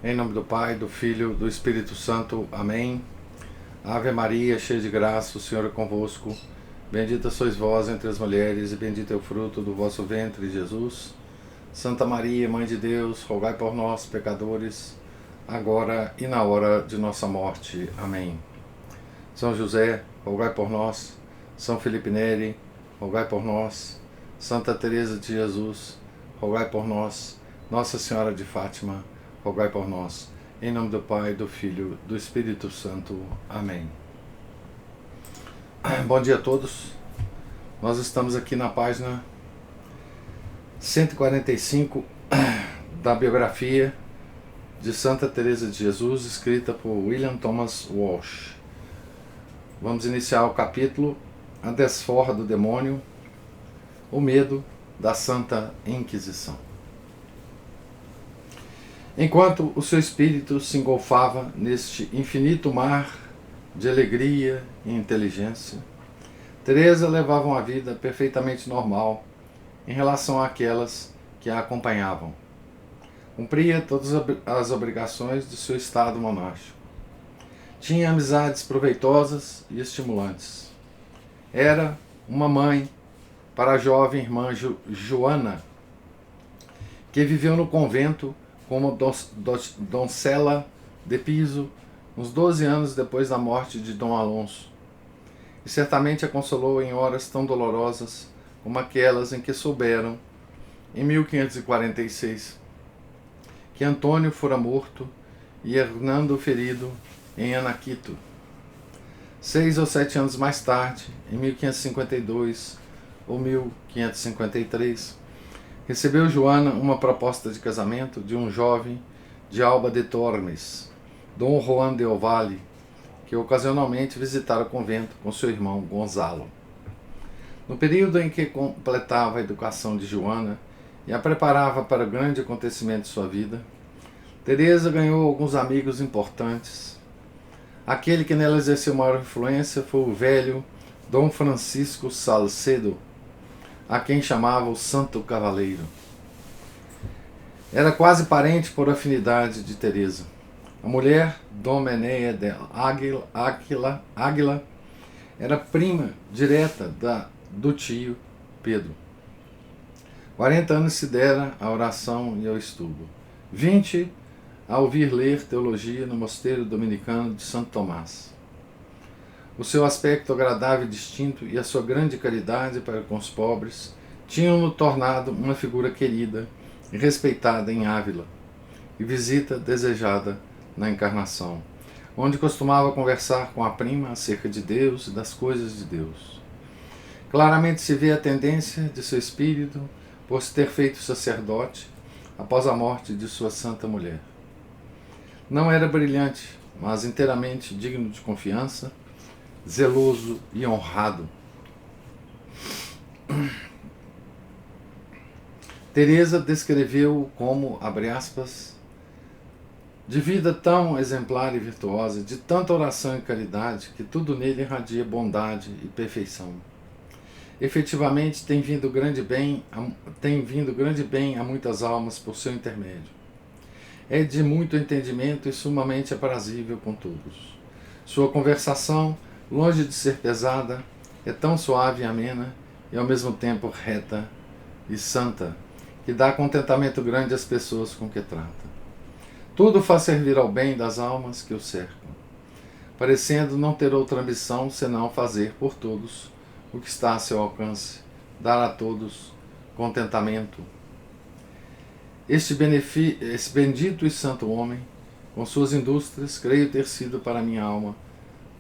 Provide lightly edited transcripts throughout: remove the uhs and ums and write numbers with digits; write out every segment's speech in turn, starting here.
Em nome do Pai, do Filho, do Espírito Santo. Amém. Ave Maria, cheia de graça, o Senhor é convosco. Bendita sois vós entre as mulheres, e bendito é o fruto do vosso ventre, Jesus. Santa Maria, Mãe de Deus, rogai por nós, pecadores, agora e na hora de nossa morte. Amém. São José, rogai por nós. São Felipe Neri, rogai por nós. Santa Teresa de Jesus, rogai por nós. Nossa Senhora de Fátima, rogai por nós. Em nome do Pai, do Filho, do Espírito Santo. Amém. Bom dia a todos. Nós estamos aqui na página 145 da biografia de Santa Teresa de Jesus, escrita por William Thomas Walsh. Vamos iniciar o capítulo A Desforra do Demônio, o Medo da Santa Inquisição. Enquanto o seu espírito se engolfava neste infinito mar de alegria e inteligência, Teresa levava uma vida perfeitamente normal em relação àquelas que a acompanhavam. Cumpria todas as obrigações de seu estado monástico. Tinha amizades proveitosas e estimulantes. Era uma mãe para a jovem irmã Joana, que viveu no convento como doncella de piso uns 12 anos depois da morte de Dom Alonso, e certamente a consolou em horas tão dolorosas como aquelas em que souberam, em 1546, que Antônio fora morto e Hernando ferido em Anaquito. 6 ou 7 anos mais tarde, em 1552 ou 1553, recebeu Joana uma proposta de casamento de um jovem de Alba de Tormes, Dom Juan de Ovalle, que ocasionalmente visitara o convento com seu irmão Gonzalo. No período em que completava a educação de Joana e a preparava para o grande acontecimento de sua vida, Teresa ganhou alguns amigos importantes. Aquele que nela exerceu maior influência foi o velho Dom Francisco Salcedo, a quem chamava o Santo Cavaleiro. Era quase parente por afinidade de Teresa. A mulher, Domenea de Águila, era prima direta do tio Pedro. 40 anos se dera à oração e ao estudo. 20 a ouvir ler teologia no mosteiro dominicano de Santo Tomás. O seu aspecto agradável e distinto e a sua grande caridade para com os pobres tinham-no tornado uma figura querida e respeitada em Ávila, e visita desejada na Encarnação, onde costumava conversar com a prima acerca de Deus e das coisas de Deus. Claramente se vê a tendência de seu espírito por se ter feito sacerdote após a morte de sua santa mulher. Não era brilhante, mas inteiramente digno de confiança, zeloso e honrado. Teresa descreveu-o como, abre aspas, de vida tão exemplar e virtuosa, de tanta oração e caridade, que tudo nele irradia bondade e perfeição. Efetivamente tem vindo grande bem a muitas almas por seu intermédio. É de muito entendimento e sumamente aprazível com todos. Sua conversação, longe de ser pesada, é tão suave e amena, e ao mesmo tempo reta e santa, que dá contentamento grande às pessoas com que trata. Tudo faz servir ao bem das almas que o cercam, parecendo não ter outra ambição senão fazer por todos o que está a seu alcance, dar a todos contentamento. Esse bendito e santo homem, com suas indústrias, creio ter sido para minha alma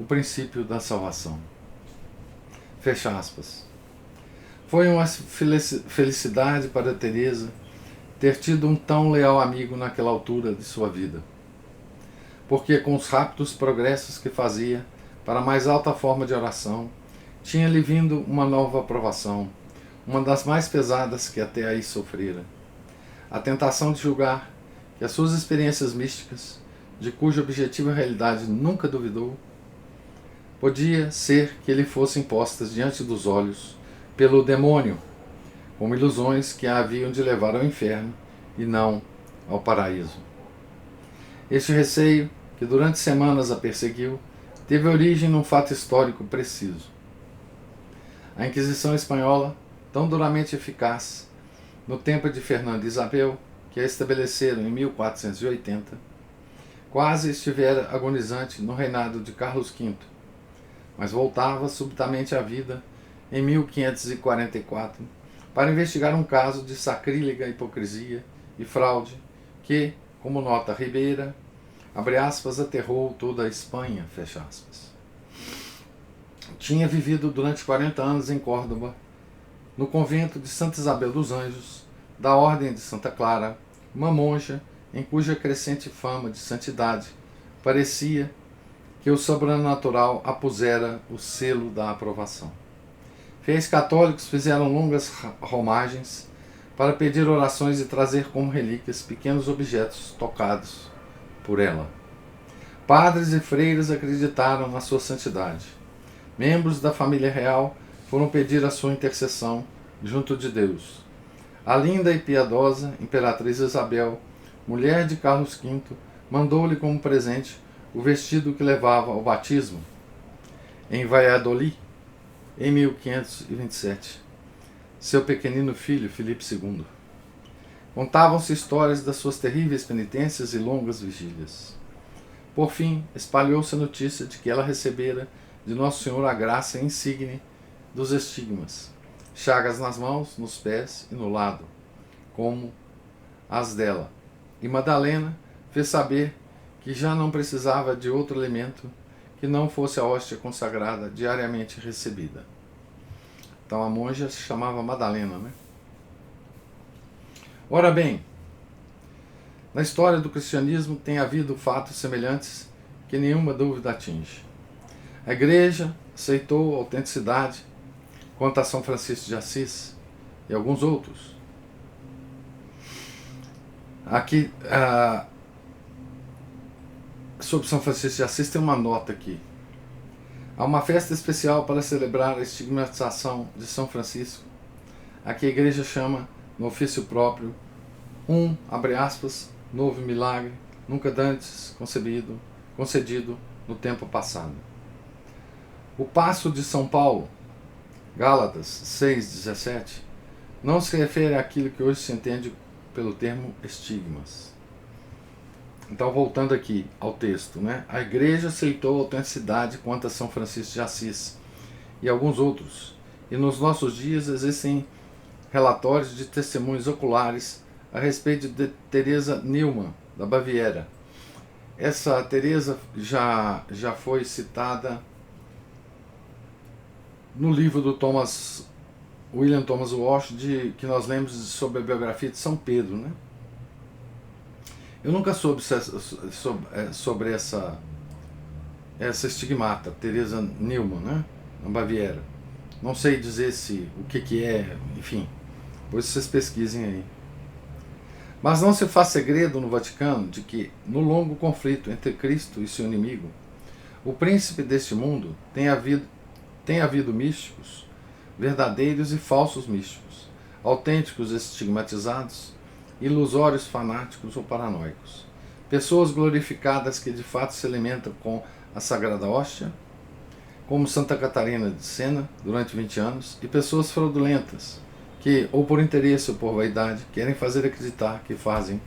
o princípio da salvação. Fecha aspas. Foi uma felicidade para Teresa ter tido um tão leal amigo naquela altura de sua vida, porque com os rápidos progressos que fazia para a mais alta forma de oração, tinha-lhe vindo uma nova provação, uma das mais pesadas que até aí sofrera. A tentação de julgar que as suas experiências místicas, de cuja objetiva realidade nunca duvidou, podia ser que lhe fossem postas diante dos olhos pelo demônio, como ilusões que a haviam de levar ao inferno e não ao paraíso. Este receio, que durante semanas a perseguiu, teve origem num fato histórico preciso. A Inquisição Espanhola, tão duramente eficaz no tempo de Fernando e Isabel, que a estabeleceram em 1480, quase estivera agonizante no reinado de Carlos V, mas voltava subitamente à vida em 1544 para investigar um caso de sacrílega hipocrisia e fraude que, como nota Ribeira, abre aspas, aterrou toda a Espanha, fecha aspas. Tinha vivido durante 40 anos em Córdoba, no convento de Santa Isabel dos Anjos, da Ordem de Santa Clara, uma monja em cuja crescente fama de santidade parecia que o sobrenatural apusera o selo da aprovação. Fiéis católicos fizeram longas romagens para pedir orações e trazer como relíquias pequenos objetos tocados por ela. Padres e freiras acreditaram na sua santidade. Membros da família real foram pedir a sua intercessão junto de Deus. A linda e piedosa Imperatriz Isabel, mulher de Carlos V, mandou-lhe como presente o vestido que levava ao batismo em Valladolid, em 1527. Seu pequenino filho, Filipe II. Contavam-se histórias das suas terríveis penitências e longas vigílias. Por fim, espalhou-se a notícia de que ela recebera de Nosso Senhor a graça insigne dos estigmas, chagas nas mãos, nos pés e no lado, como as dela. E Madalena fez saber que já não precisava de outro alimento que não fosse a hóstia consagrada diariamente recebida. Então a monja se chamava Madalena, né? Ora bem, na história do cristianismo tem havido fatos semelhantes que nenhuma dúvida atinge. A Igreja aceitou a autenticidade quanto a São Francisco de Assis e alguns outros. Aqui, sobre São Francisco de Assis tem uma nota aqui. Há uma festa especial para celebrar a estigmatização de São Francisco, a que a Igreja chama, no ofício próprio, abre aspas, novo milagre, nunca dantes concedido no tempo passado. O passo de São Paulo, Gálatas 6,17, não se refere àquilo que hoje se entende pelo termo estigmas. Então, voltando aqui ao texto, né? A Igreja aceitou a autenticidade quanto a São Francisco de Assis e alguns outros. E nos nossos dias existem relatórios de testemunhos oculares a respeito de Teresa Neumann, da Baviera. Essa Teresa já foi citada no livro do William Thomas Walsh, que nós lemos sobre a biografia de São Pedro, né? Eu nunca soube sobre essa estigmata, Teresa Neumann, né? Na Baviera. Não sei dizer o que é, enfim, depois vocês pesquisem aí. Mas não se faz segredo no Vaticano de que, no longo conflito entre Cristo e seu inimigo, o príncipe deste mundo tem havido místicos, verdadeiros e falsos místicos, autênticos estigmatizados, ilusórios fanáticos ou paranoicos, pessoas glorificadas que de fato se alimentam com a Sagrada Hóstia, como Santa Catarina de Sena, durante 20 anos, e pessoas fraudulentas, que, ou por interesse ou por vaidade, querem fazer acreditar que fazem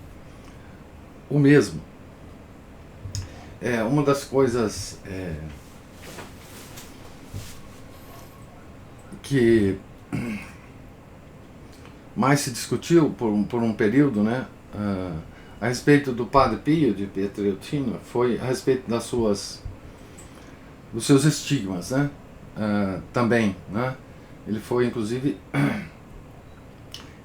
o mesmo. Uma das coisas que mais se discutiu por um período, né, a respeito do Padre Pio de Pietrelcina, foi a respeito dos seus estigmas, né, também, né. Ele foi inclusive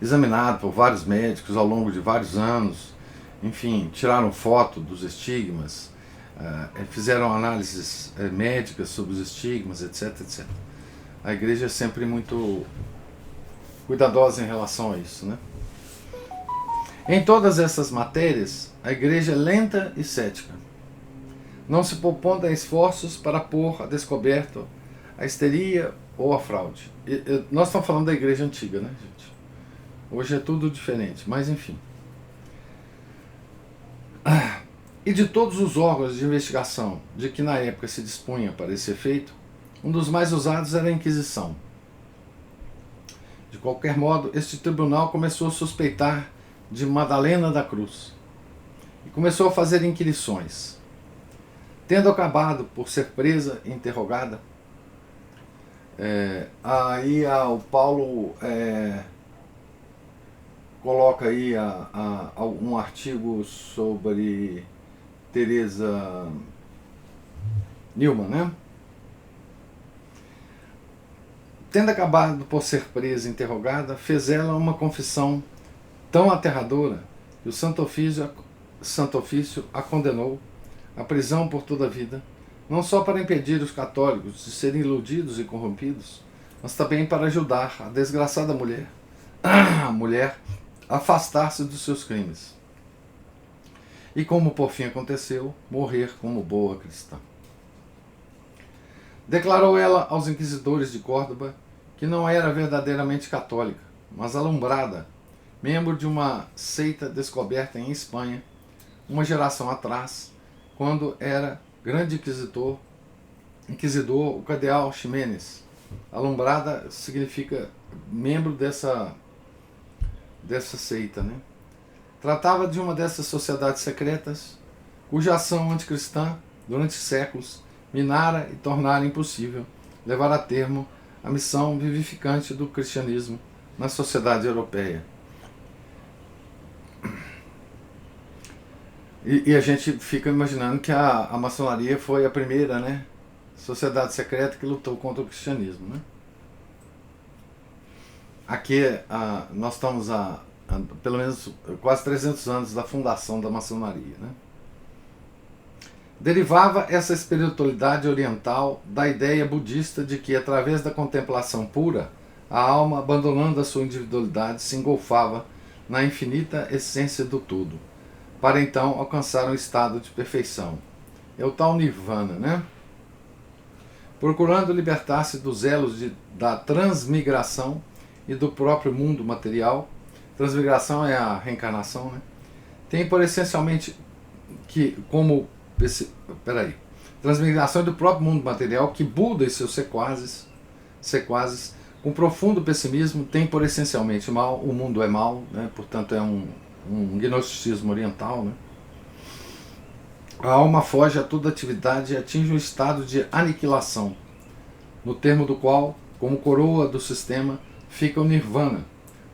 examinado por vários médicos ao longo de vários anos, enfim, tiraram foto dos estigmas, fizeram análises médicas sobre os estigmas, etc, etc. A Igreja é sempre muito cuidadosa em relação a isso, né? Em todas essas matérias, a Igreja é lenta e cética, não se propondo a esforços para pôr a descoberto a histeria ou a fraude. Nós estamos falando da Igreja antiga, né, gente? Hoje é tudo diferente, mas enfim. e de todos os órgãos de investigação de que na época se dispunha para esse efeito, um dos mais usados era a Inquisição. De qualquer modo, este tribunal começou a suspeitar de Madalena da Cruz e começou a fazer inquirições. Tendo acabado por ser presa e interrogada, o Paulo coloca aí um artigo sobre Teresa Neumann, né? Tendo acabado por ser presa e interrogada, fez ela uma confissão tão aterradora que o Santo Ofício a condenou à prisão por toda a vida, não só para impedir os católicos de serem iludidos e corrompidos, mas também para ajudar a desgraçada mulher, a afastar-se dos seus crimes. E como por fim aconteceu, morrer como boa cristã. Declarou ela aos inquisidores de Córdoba que não era verdadeiramente católica, mas alumbrada, membro de uma seita descoberta em Espanha, uma geração atrás, quando era grande inquisidor o cardeal Ximenes. Alumbrada significa membro dessa seita, né? Tratava de uma dessas sociedades secretas, cuja ação anticristã, durante séculos, minara e tornara impossível levar a termo a missão vivificante do cristianismo na sociedade europeia. E a gente fica imaginando que a maçonaria foi a primeira, né, sociedade secreta que lutou contra o cristianismo, né? Aqui nós estamos a pelo menos quase 300 anos da fundação da maçonaria, né? Derivava essa espiritualidade oriental da ideia budista de que, através da contemplação pura, a alma, abandonando a sua individualidade, se engolfava na infinita essência do tudo, para então alcançar um estado de perfeição. É o tal Nirvana, né? Procurando libertar-se dos elos da transmigração e do próprio mundo material. Transmigração é a reencarnação, né? Tem por essencialmente que, como transmigração do próprio mundo material, que Buda e seus sequazes, com profundo pessimismo, tem por essencialmente mal, o mundo é mal, né? Portanto é um gnosticismo oriental, né? A alma foge a toda atividade e atinge um estado de aniquilação, no termo do qual, como coroa do sistema, fica o nirvana,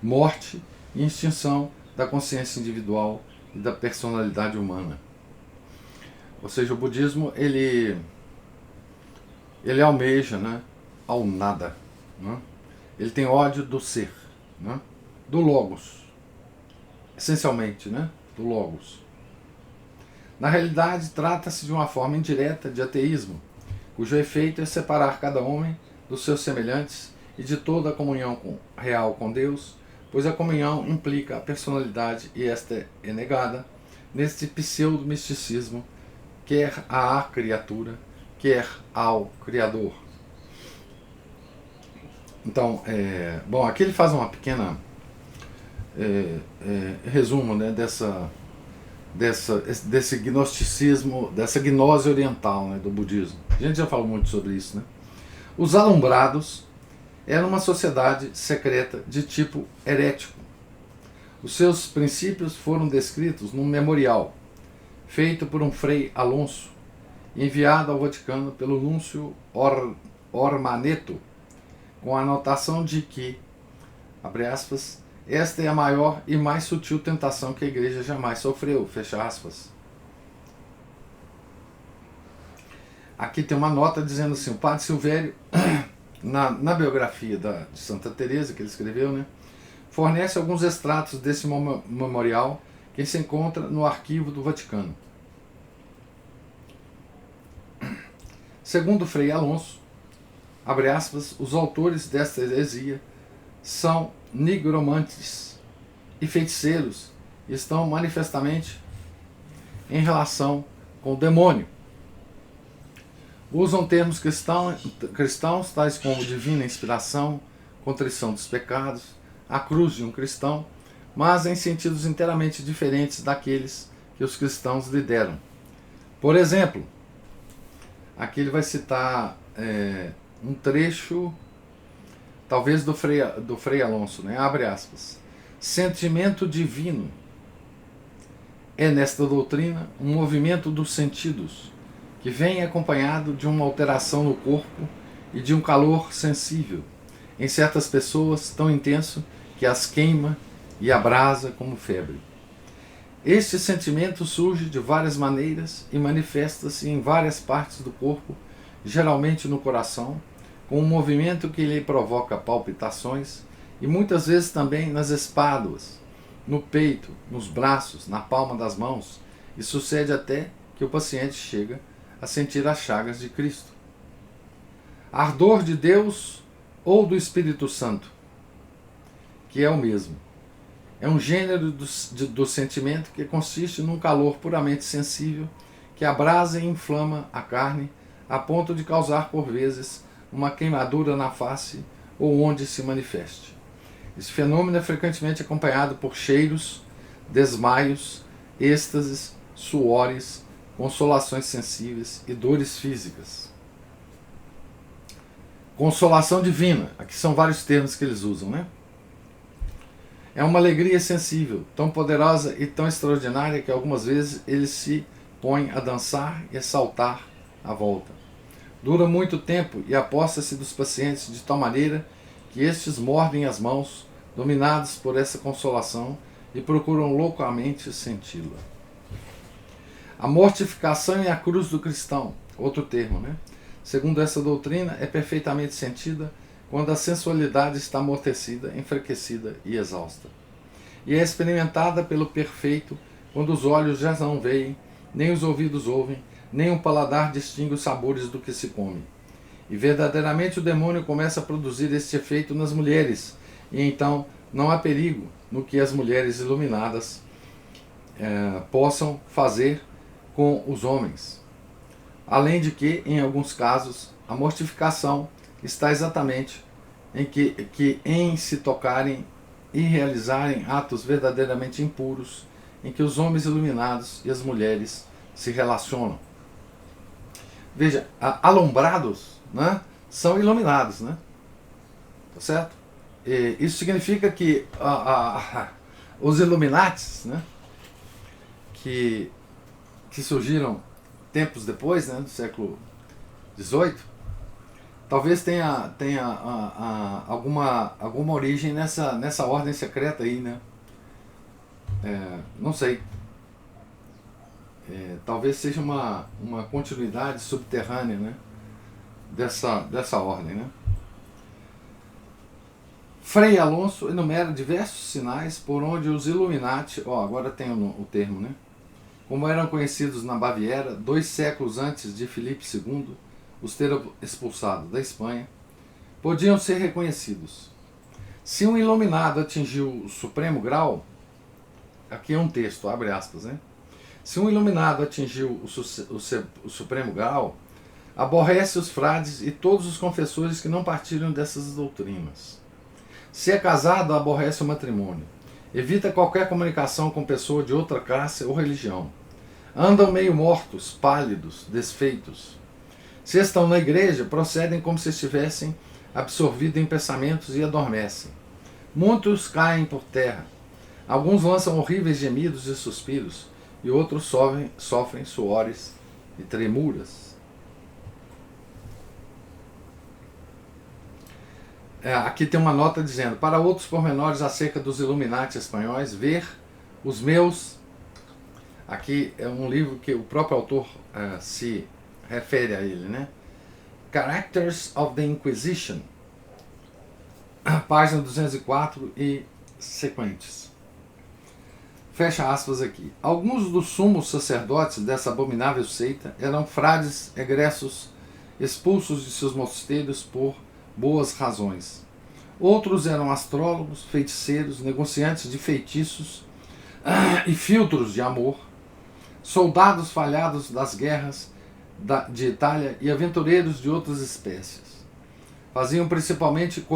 morte e extinção da consciência individual e da personalidade humana. Ou seja, o budismo ele almeja, né, ao nada, né? Ele tem ódio do ser, né, do logos, essencialmente, né, do logos. Na realidade, trata-se de uma forma indireta de ateísmo, cujo efeito é separar cada homem dos seus semelhantes e de toda a comunhão real com Deus, pois a comunhão implica a personalidade e esta é negada neste pseudo-misticismo, quer à criatura, quer ao Criador. Então, bom, aqui ele faz uma pequena resumo, né, desse gnosticismo, dessa gnose oriental, né, do budismo. A gente já falou muito sobre isso, né? Os alumbrados eram uma sociedade secreta de tipo herético. Os seus princípios foram descritos num memorial feito por um frei Alonso, enviado ao Vaticano pelo Núncio Ormaneto, com a anotação de que, abre aspas, esta é a maior e mais sutil tentação que a Igreja jamais sofreu, fecha aspas. Aqui tem uma nota dizendo assim, o Padre Silvério, na biografia de Santa Teresa que ele escreveu, né, fornece alguns extratos desse memorial que se encontra no arquivo do Vaticano. Segundo Frei Alonso, abre aspas, os autores desta heresia são nigromantes e feiticeiros e estão manifestamente em relação com o demônio. Usam termos cristãos tais como divina inspiração, contrição dos pecados, a cruz de um cristão, mas em sentidos inteiramente diferentes daqueles que os cristãos lhe deram. Por exemplo, aqui ele vai citar um trecho, talvez do Frei Alonso, né? Abre aspas. Sentimento divino é, nesta doutrina, um movimento dos sentidos, que vem acompanhado de uma alteração no corpo e de um calor sensível, em certas pessoas tão intenso que as queima e abrasa como febre. Este sentimento surge de várias maneiras e manifesta-se em várias partes do corpo, geralmente no coração, com um movimento que lhe provoca palpitações e muitas vezes também nas espáduas, no peito, nos braços, na palma das mãos, e sucede até que o paciente chega a sentir as chagas de Cristo. Ardor de Deus ou do Espírito Santo, que é o mesmo. É um gênero do sentimento que consiste num calor puramente sensível que abrasa e inflama a carne a ponto de causar, por vezes, uma queimadura na face ou onde se manifeste. Esse fenômeno é frequentemente acompanhado por cheiros, desmaios, êxtases, suores, consolações sensíveis e dores físicas. Consolação divina, aqui são vários termos que eles usam, né? É uma alegria sensível, tão poderosa e tão extraordinária que algumas vezes ele se põe a dançar e a saltar à volta. Dura muito tempo e aposta-se dos pacientes de tal maneira que estes mordem as mãos, dominados por essa consolação, e procuram loucamente senti-la. A mortificação e a cruz do cristão, outro termo, né? Segundo essa doutrina, é perfeitamente sentida quando a sensualidade está amortecida, enfraquecida e exausta. E é experimentada pelo perfeito quando os olhos já não veem, nem os ouvidos ouvem, nem o paladar distingue os sabores do que se come. E verdadeiramente o demônio começa a produzir este efeito nas mulheres, e então não há perigo no que as mulheres iluminadas possam fazer com os homens. Além de que, em alguns casos, a mortificação está exatamente em se tocarem e realizarem atos verdadeiramente impuros, em que os homens iluminados e as mulheres se relacionam. Veja, alombrados, né, são iluminados, né? Tá certo? E isso significa que os Illuminatis, né, que surgiram tempos depois, né, do século XVIII, talvez tenha alguma origem nessa ordem secreta aí, né? Não sei. Talvez seja uma continuidade subterrânea, né, dessa ordem, né? Frei Alonso enumera diversos sinais por onde os Illuminati, agora tem o termo, né, como eram conhecidos na Baviera 2 séculos antes de Filipe II os ter expulsado da Espanha, podiam ser reconhecidos. Se um iluminado atingiu o supremo grau, aqui é um texto, abre aspas, né? Se um iluminado atingiu o supremo grau, aborrece os frades e todos os confessores que não partilham dessas doutrinas. Se é casado, aborrece o matrimônio. Evita qualquer comunicação com pessoa de outra classe ou religião. Andam meio mortos, pálidos, desfeitos. Se estão na igreja, procedem como se estivessem absorvidos em pensamentos e adormecem. Muitos caem por terra. Alguns lançam horríveis gemidos e suspiros, e outros sofrem suores e tremuras. Aqui tem uma nota dizendo: para outros pormenores acerca dos Illuminati espanhóis, ver os meus... Aqui é um livro que o próprio autor se refere a ele, né? Characters of the Inquisition, página 204 e sequentes. Fecha aspas aqui. Alguns dos sumos sacerdotes dessa abominável seita eram frades egressos expulsos de seus mosteiros por boas razões. Outros eram astrólogos, feiticeiros, negociantes de feitiços e filtros de amor, soldados falhados das guerras de Itália e aventureiros de outras espécies. Faziam principalmente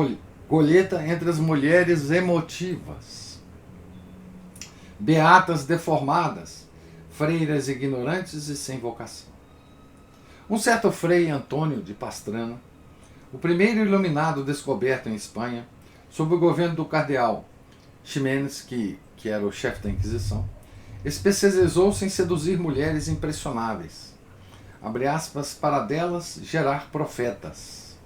colheita entre as mulheres emotivas, beatas deformadas, freiras ignorantes e sem vocação. Um certo frei Antônio de Pastrana, o primeiro iluminado descoberto em Espanha, sob o governo do cardeal Ximenes, que era o chefe da Inquisição, especializou-se em seduzir mulheres impressionáveis, abre aspas, para delas gerar profetas,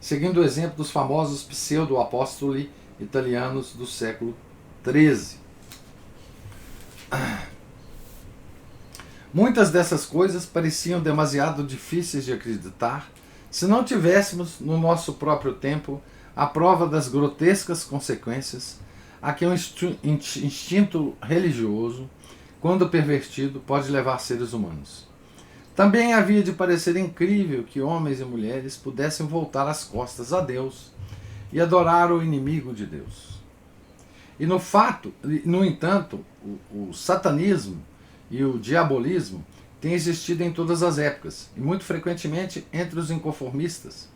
seguindo o exemplo dos famosos pseudo-apóstoli italianos do século XIII. Muitas dessas coisas pareciam demasiado difíceis de acreditar se não tivéssemos, no nosso próprio tempo, a prova das grotescas consequências a que um instinto religioso, quando pervertido, pode levar seres humanos. Também havia de parecer incrível que homens e mulheres pudessem voltar as costas a Deus e adorar o inimigo de Deus. E no entanto, o satanismo e o diabolismo têm existido em todas as épocas, e muito frequentemente entre os inconformistas,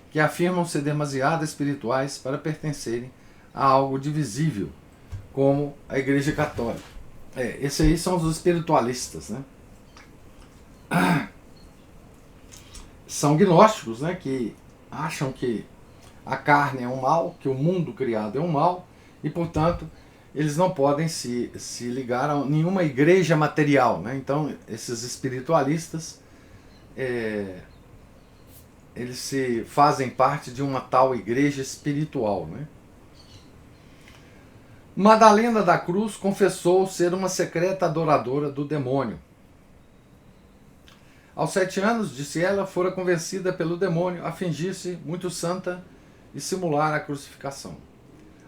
que afirmam ser demasiado espirituais para pertencerem a algo divisível, como a Igreja Católica. Esses aí são os espiritualistas, né? São gnósticos, né, que acham que a carne é um mal, que o mundo criado é um mal, e, portanto, eles não podem se ligar a nenhuma igreja material, né? Então, esses espiritualistas, eles se fazem parte de uma tal igreja espiritual, né? Madalena da Cruz confessou ser uma secreta adoradora do demônio. Aos 7 anos, disse ela, fora convencida pelo demônio a fingir-se muito santa e simular a crucificação.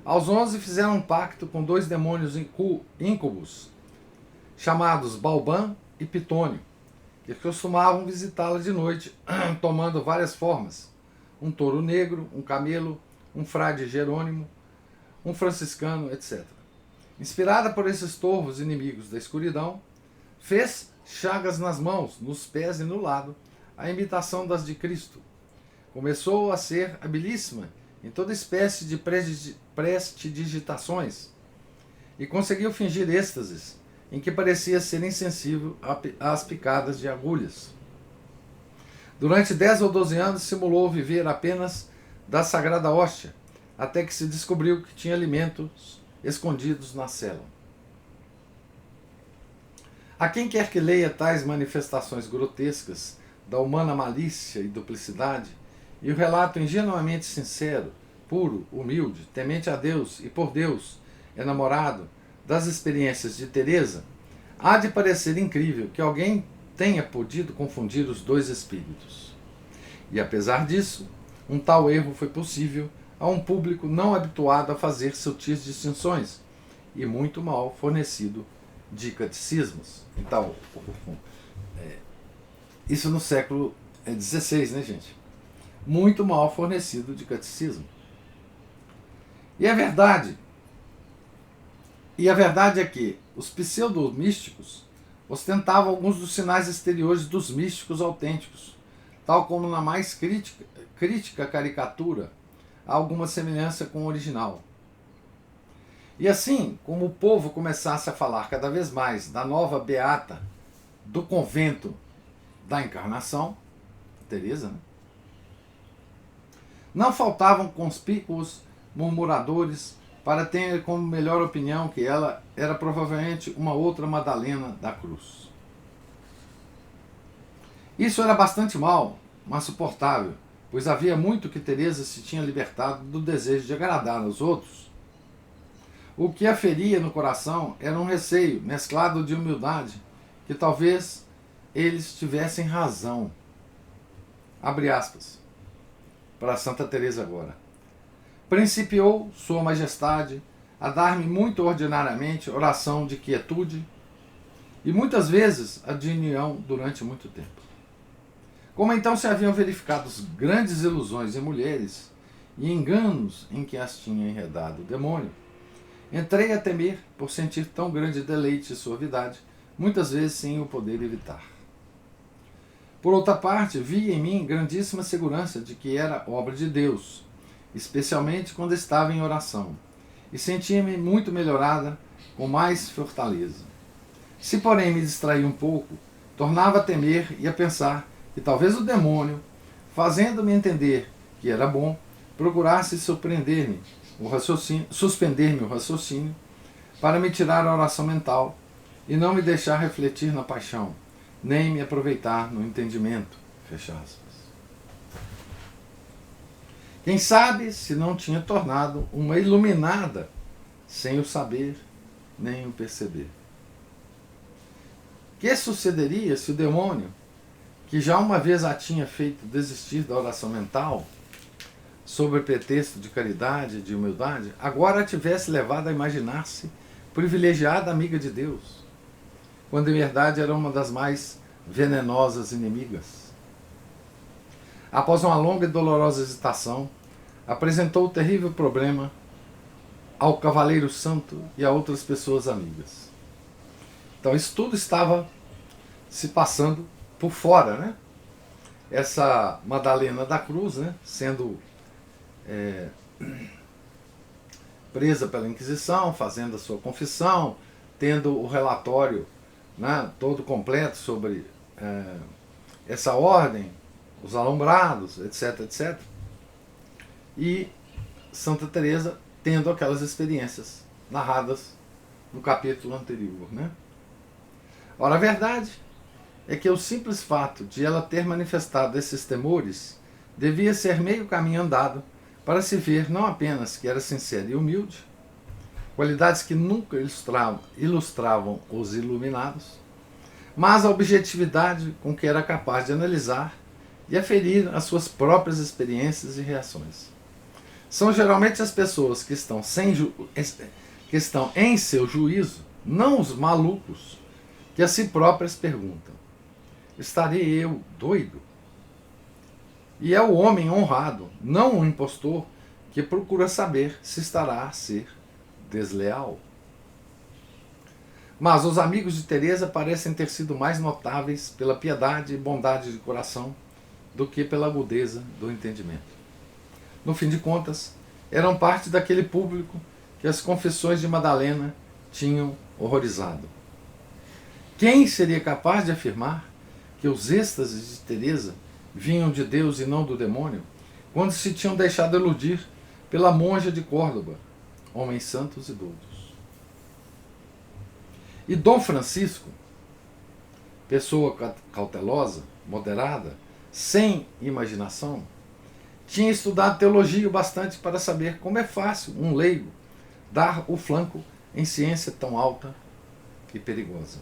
Aos 11, fizeram um pacto com 2 demônios íncubos, chamados Balbã e Pitônio, que costumavam visitá-la de noite, tomando várias formas: um touro negro, um camelo, um frade Jerônimo, um franciscano, etc. Inspirada por esses torvos inimigos da escuridão, fez chagas nas mãos, nos pés e no lado, a imitação das de Cristo. Começou a ser habilíssima em toda espécie de prestidigitações e conseguiu fingir êxtases em que parecia ser insensível às picadas de agulhas. Durante 10 ou 12 anos simulou viver apenas da sagrada hóstia, até que se descobriu que tinha alimentos escondidos na cela. A quem quer que leia tais manifestações grotescas da humana malícia e duplicidade, e o relato ingenuamente sincero, puro, humilde, temente a Deus e por Deus, enamorado das experiências de Teresa, há de parecer incrível que alguém tenha podido confundir os 2 espíritos. E apesar disso, um tal erro foi possível a um público não habituado a fazer sutis distinções e muito mal fornecido de catecismos. Então, isso no século XVI, né, gente? Muito mal fornecido de catecismo. E a verdade é que os pseudo-místicos ostentavam alguns dos sinais exteriores dos místicos autênticos, tal como na mais crítica caricatura há alguma semelhança com o original. E assim, como o povo começasse a falar cada vez mais da nova beata do convento da Encarnação, Teresa, né? Não faltavam conspícuos murmuradores para ter como melhor opinião que ela era provavelmente uma outra Madalena da Cruz. Isso era bastante mal, mas suportável, pois havia muito que Teresa se tinha libertado do desejo de agradar aos outros. O que a feria no coração era um receio mesclado de humildade, que talvez eles tivessem razão. Abre aspas. Para Santa Teresa agora. Principiou Sua Majestade a dar-me muito ordinariamente oração de quietude e muitas vezes a de união durante muito tempo. Como então se haviam verificado grandes ilusões em mulheres e enganos em que as tinha enredado o demônio, entrei a temer por sentir tão grande deleite e suavidade, muitas vezes sem o poder evitar. Por outra parte, vi em mim grandíssima segurança de que era obra de Deus, especialmente quando estava em oração, e sentia-me muito melhorada, com mais fortaleza. Se, porém, me distraía um pouco, tornava a temer e a pensar que talvez o demônio, fazendo-me entender que era bom, procurasse surpreender-me suspender-me o raciocínio, para me tirar a oração mental e não me deixar refletir na paixão, nem me aproveitar no entendimento. Fecha aspas. Quem sabe se não tinha tornado uma iluminada sem o saber nem o perceber. Que sucederia se o demônio, que já uma vez a tinha feito desistir da oração mental, sob pretexto de caridade e de humildade, agora a tivesse levado a imaginar-se privilegiada amiga de Deus, quando em verdade era uma das mais venenosas inimigas? Após uma longa e dolorosa hesitação, apresentou o terrível problema ao Cavaleiro Santo e a outras pessoas amigas. Então isso tudo estava se passando por fora, né? Essa Madalena da Cruz, né, sendo presa pela Inquisição, fazendo a sua confissão, tendo o relatório, né, todo completo sobre essa ordem, os alumbrados, etc, etc. E Santa Teresa tendo aquelas experiências narradas no capítulo anterior, né? Ora, a verdade é que o simples fato de ela ter manifestado esses temores devia ser meio caminho andado para se ver não apenas que era sincera e humilde, qualidades que nunca ilustravam os iluminados, mas a objetividade com que era capaz de analisar e aferir as suas próprias experiências e reações. São geralmente as pessoas que estão em seu juízo, não os malucos, que a si próprias perguntam: estarei eu doido? E é o homem honrado, não o impostor, que procura saber se estará a ser desleal. Mas os amigos de Teresa parecem ter sido mais notáveis pela piedade e bondade de coração do que pela agudeza do entendimento. No fim de contas, eram parte daquele público que as confissões de Madalena tinham horrorizado. Quem seria capaz de afirmar que os êxtases de Teresa vinham de Deus e não do demônio, quando se tinham deixado iludir pela monja de Córdoba, homens santos e doutos? E Dom Francisco, pessoa cautelosa, moderada, sem imaginação, tinha estudado teologia bastante para saber como é fácil um leigo dar o flanco em ciência tão alta e perigosa.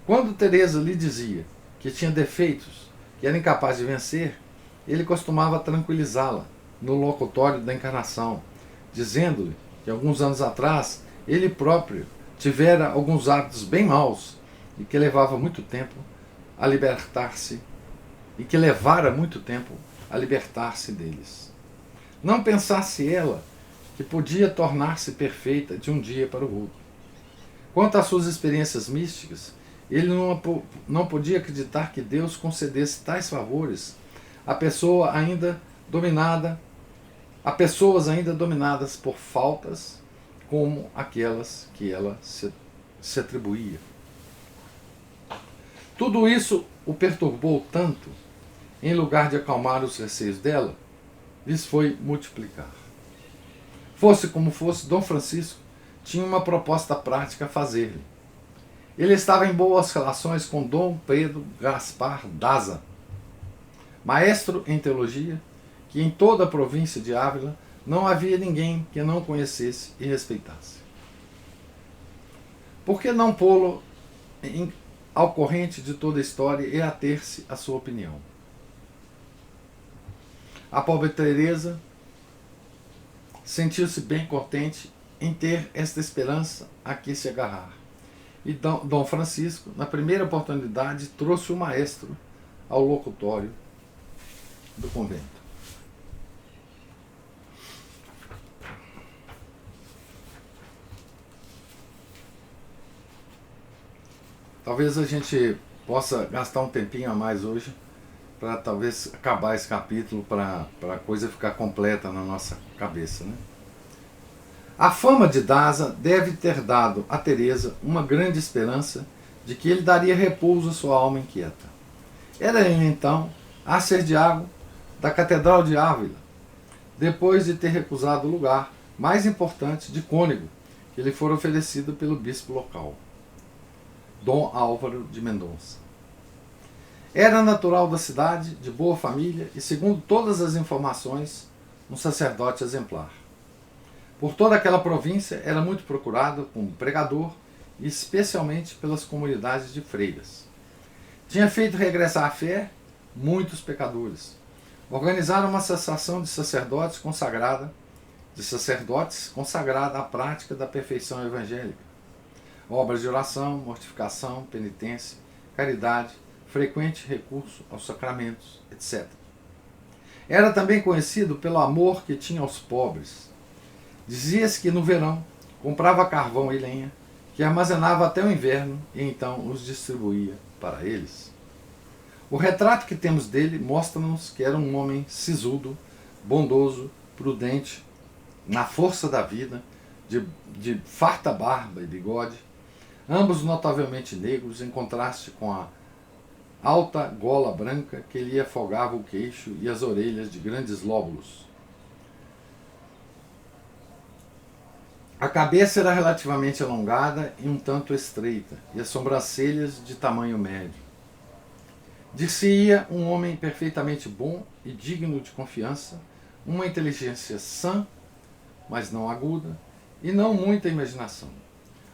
Quando Teresa lhe dizia que tinha defeitos que era incapaz de vencer, ele costumava tranquilizá-la no locutório da encarnação, dizendo-lhe que alguns anos atrás ele próprio tivera alguns hábitos bem maus e que levava muito tempo a libertar-se deles. Não pensasse ela que podia tornar-se perfeita de um dia para o outro. Quanto às suas experiências místicas, ele não podia acreditar que Deus concedesse tais favores a pessoas ainda dominadas por faltas como aquelas que ela se atribuía. Tudo isso o perturbou tanto, em lugar de acalmar os receios dela, lhes foi multiplicar. Fosse como fosse, Dom Francisco tinha uma proposta prática a fazer-lhe. Ele estava em boas relações com Dom Pedro Gaspar Daza, maestro em teologia, que em toda a província de Ávila não havia ninguém que não conhecesse e respeitasse. Por que não pô-lo ao corrente de toda a história e ater-se à sua opinião? A pobre Teresa sentiu-se bem contente em ter esta esperança a que se agarrar. E Dom Francisco, na primeira oportunidade, trouxe o maestro ao locutório do convento. Talvez a gente possa gastar um tempinho a mais hoje para talvez acabar esse capítulo, para a coisa ficar completa na nossa cabeça, né? A fama de Daza deve ter dado a Teresa uma grande esperança de que ele daria repouso à sua alma inquieta. Era ele, então, arcediago da Catedral de Ávila, depois de ter recusado o lugar mais importante de cônego que lhe fora oferecido pelo bispo local, Dom Álvaro de Mendonça. Era natural da cidade, de boa família e, segundo todas as informações, um sacerdote exemplar. Por toda aquela província era muito procurado como pregador e especialmente pelas comunidades de freiras. Tinha feito regressar à fé muitos pecadores. Organizaram uma associação de sacerdotes consagrada à prática da perfeição evangélica. Obras de oração, mortificação, penitência, caridade, frequente recurso aos sacramentos, etc. Era também conhecido pelo amor que tinha aos pobres. Dizia-se que no verão comprava carvão e lenha, que armazenava até o inverno e então os distribuía para eles. O retrato que temos dele mostra-nos que era um homem sisudo, bondoso, prudente, na força da vida, de farta barba e bigode, ambos notavelmente negros, em contraste com a alta gola branca que lhe afogava o queixo e as orelhas de grandes lóbulos. A cabeça era relativamente alongada e um tanto estreita, e as sobrancelhas de tamanho médio. Dir-se-ia um homem perfeitamente bom e digno de confiança, uma inteligência sã, mas não aguda, e não muita imaginação.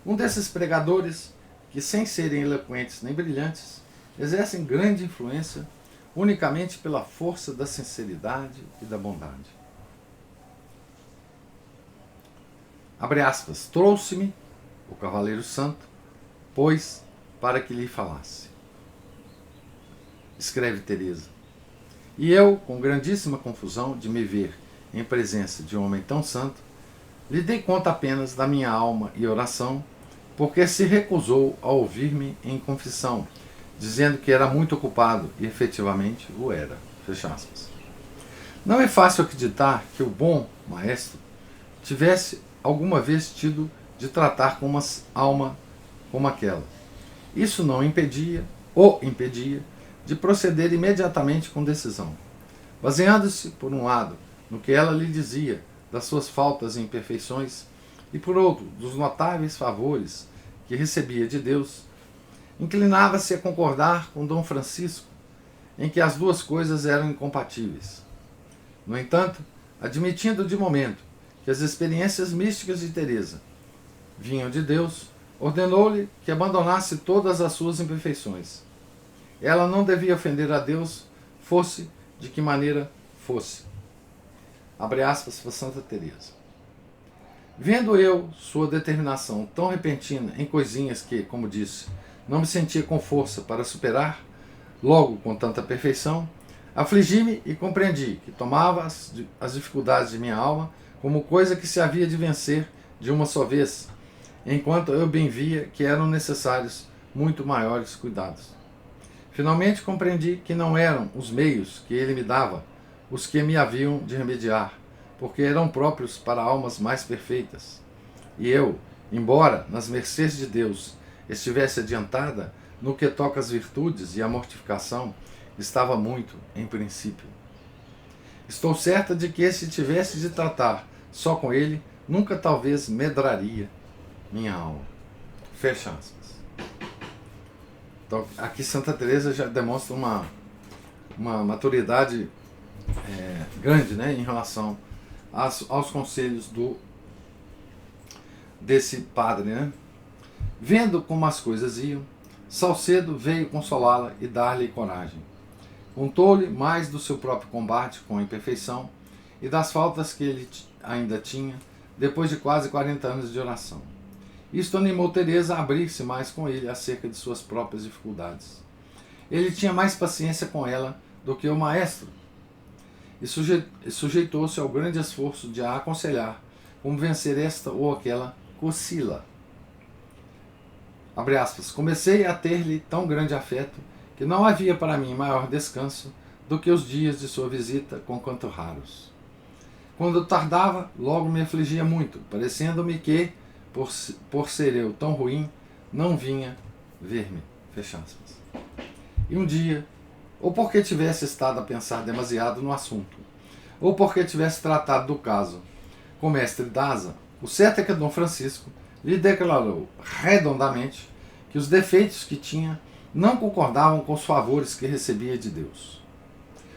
Um desses pregadores que, sem serem eloquentes nem brilhantes, exercem grande influência unicamente pela força da sinceridade e da bondade. Abre aspas, trouxe-me o Cavaleiro Santo, pois, para que lhe falasse. Escreve Teresa. E eu, com grandíssima confusão de me ver em presença de um homem tão santo, lhe dei conta apenas da minha alma e oração, porque se recusou a ouvir-me em confissão, dizendo que era muito ocupado, e efetivamente o era. Fecha aspas. Não é fácil acreditar que o bom maestro tivesse alguma vez tido de tratar com uma alma como aquela. Isso não impedia de proceder imediatamente com decisão, baseando-se, por um lado, no que ela lhe dizia das suas faltas e imperfeições, e por outro, dos notáveis favores que recebia de Deus, inclinava-se a concordar com Dom Francisco em que as duas coisas eram incompatíveis. No entanto, admitindo de momento que as experiências místicas de Teresa vinham de Deus, ordenou-lhe que abandonasse todas as suas imperfeições. Ela não devia ofender a Deus, fosse de que maneira fosse. Abre aspas para Santa Teresa. Vendo eu sua determinação tão repentina em coisinhas que, como disse, não me sentia com força para superar, logo com tanta perfeição, afligi-me e compreendi que tomava as dificuldades de minha alma como coisa que se havia de vencer de uma só vez, enquanto eu bem via que eram necessários muito maiores cuidados. Finalmente compreendi que não eram os meios que ele me dava os que me haviam de remediar, porque eram próprios para almas mais perfeitas. E eu, embora nas mercês de Deus estivesse adiantada no que toca às virtudes e à mortificação, estava muito em princípio. Estou certa de que se tivesse de tratar só com ele, nunca talvez medraria minha alma. Fecha aspas. Então, aqui Santa Teresa já demonstra uma maturidade grande, né, em relação aos conselhos desse padre, né? Vendo como as coisas iam, Salcedo veio consolá-la e dar-lhe coragem. Contou-lhe mais do seu próprio combate com a imperfeição e das faltas que ele ainda tinha depois de quase 40 anos de oração. Isto animou Teresa a abrir-se mais com ele acerca de suas próprias dificuldades. Ele tinha mais paciência com ela do que o maestro e sujeitou-se ao grande esforço de a aconselhar como vencer esta ou aquela cocila. Abre aspas, comecei a ter-lhe tão grande afeto que não havia para mim maior descanso do que os dias de sua visita, conquanto raros. Quando tardava, logo me afligia muito, parecendo-me que, por ser eu tão ruim, não vinha ver-me, fecha aspas. E um dia, ou porque tivesse estado a pensar demasiado no assunto, ou porque tivesse tratado do caso com o mestre Daza, o certo é que Dom Francisco lhe declarou redondamente que os defeitos que tinha não concordavam com os favores que recebia de Deus.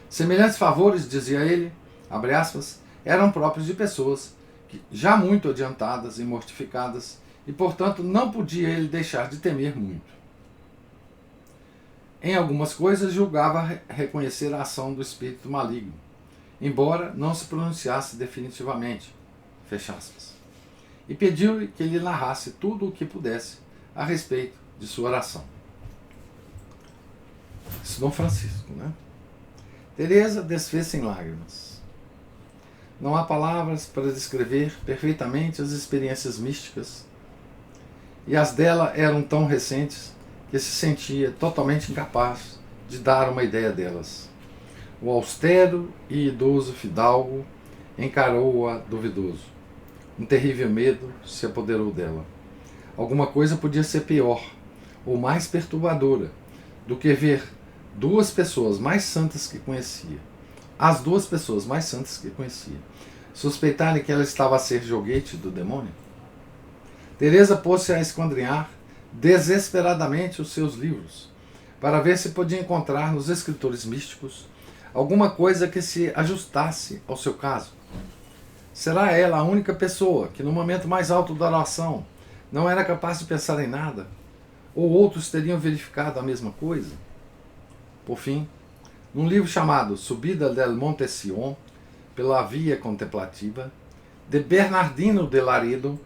Semelhantes favores, dizia ele, abre aspas, eram próprios de pessoas já muito adiantadas e mortificadas, e portanto não podia ele deixar de temer muito. Em algumas coisas julgava reconhecer a ação do espírito maligno, embora não se pronunciasse definitivamente, fecha aspas. E pediu-lhe que lhe narrasse tudo o que pudesse a respeito de sua oração. Isso Dom Francisco, né? Teresa desfez-se em lágrimas. Não há palavras para descrever perfeitamente as experiências místicas, e as dela eram tão recentes que se sentia totalmente incapaz de dar uma ideia delas. O austero e idoso fidalgo encarou-a duvidoso. Um terrível medo se apoderou dela. Alguma coisa podia ser pior ou mais perturbadora do que ver duas pessoas mais santas que conhecia, as duas pessoas mais santas que conhecia, suspeitarem que ela estava a ser joguete do demônio. Teresa pôs-se a esquadrinhar desesperadamente os seus livros, para ver se podia encontrar nos escritores místicos alguma coisa que se ajustasse ao seu caso. Será ela a única pessoa que no momento mais alto da oração não era capaz de pensar em nada? Ou outros teriam verificado a mesma coisa? Por fim, num livro chamado Subida del Monte Sion, pela Via Contemplativa, de Bernardino de Laredo.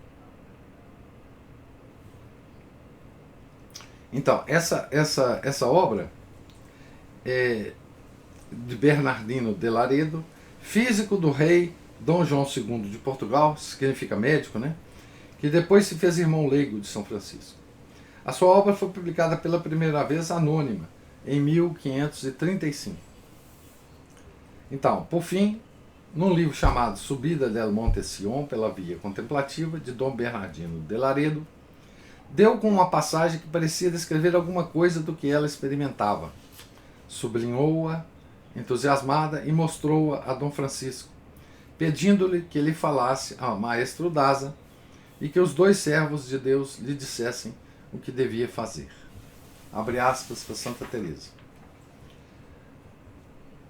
Então, essa obra é de Bernardino de Laredo, físico do rei Dom João II de Portugal, significa médico, né? Que depois se fez irmão leigo de São Francisco. A sua obra foi publicada pela primeira vez anônima, em 1535. Então, por fim, num livro chamado Subida del Monte Sion, pela Via Contemplativa, de Dom Bernardino de Laredo, deu com uma passagem que parecia descrever alguma coisa do que ela experimentava. Sublinhou-a, entusiasmada, e mostrou-a a Dom Francisco, pedindo-lhe que lhe falasse ao maestro Daza e que os dois servos de Deus lhe dissessem o que devia fazer. Abre aspas para Santa Teresa.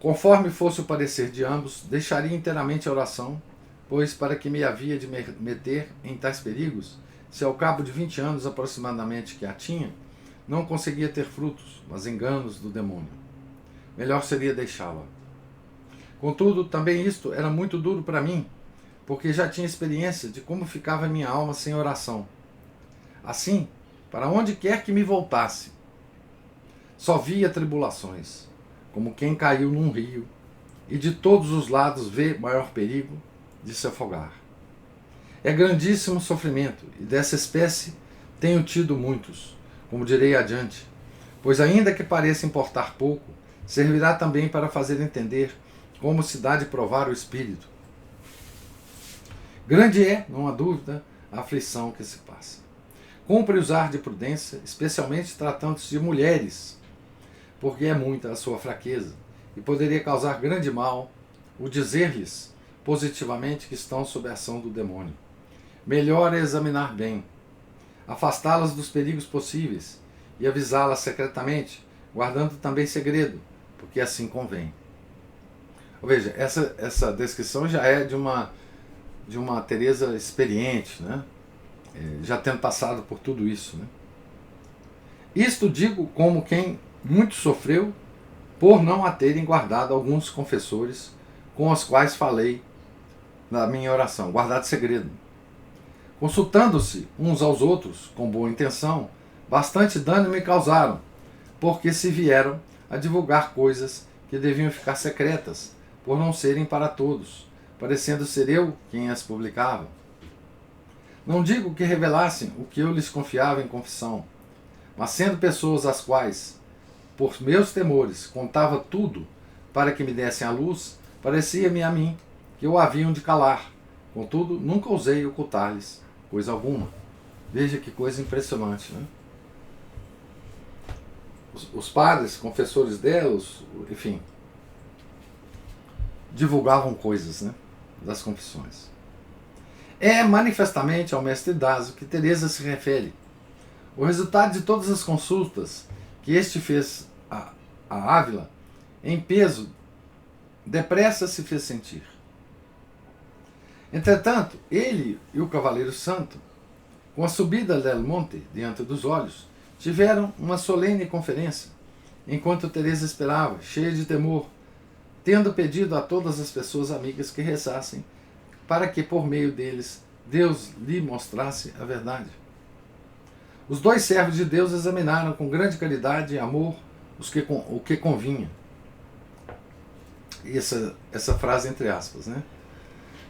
Conforme fosse o parecer de ambos, deixaria inteiramente a oração, pois para que me havia de meter em tais perigos, se ao cabo de 20 anos aproximadamente que a tinha, não conseguia ter frutos, mas enganos do demônio. Melhor seria deixá-la. Contudo, também isto era muito duro para mim, porque já tinha experiência de como ficava minha alma sem oração. Assim, para onde quer que me voltasse, só via tribulações, como quem caiu num rio, e de todos os lados vê maior perigo de se afogar. É grandíssimo sofrimento, e dessa espécie tenho tido muitos, como direi adiante, pois ainda que pareça importar pouco, servirá também para fazer entender como se dá de provar o espírito. Grande é, não há dúvida, a aflição que se passa. Cumpre usar de prudência, especialmente tratando-se de mulheres, porque é muita a sua fraqueza, e poderia causar grande mal o dizer-lhes positivamente que estão sob a ação do demônio. Melhor é examinar bem, afastá-las dos perigos possíveis e avisá-las secretamente, guardando também segredo, porque assim convém. Veja, essa descrição já é de uma Teresa experiente, né? Já tendo passado por tudo isso, né? Isto digo como quem muito sofreu por não a terem guardado alguns confessores com os quais falei na minha oração, guardado segredo. Consultando-se uns aos outros com boa intenção, bastante dano me causaram, porque se vieram a divulgar coisas que deviam ficar secretas, por não serem para todos, parecendo ser eu quem as publicava. Não digo que revelassem o que eu lhes confiava em confissão, mas sendo pessoas às quais, por meus temores, contava tudo para que me dessem a luz, parecia-me a mim que o haviam de calar. Contudo, nunca ousei ocultar-lhes coisa alguma. Veja que coisa impressionante, né? os padres, confessores dela, enfim, divulgavam coisas, né, das confissões. É manifestamente ao mestre Daso que Teresa se refere. O resultado de todas as consultas que este fez a Ávila, em peso, depressa se fez sentir. Entretanto, ele e o Cavaleiro Santo, com a subida del monte diante dos olhos, tiveram uma solene conferência, enquanto Teresa esperava, cheia de temor, tendo pedido a todas as pessoas amigas que rezassem, para que por meio deles Deus lhe mostrasse a verdade. Os dois servos de Deus examinaram com grande caridade e amor o que convinha. Essa frase entre aspas, né?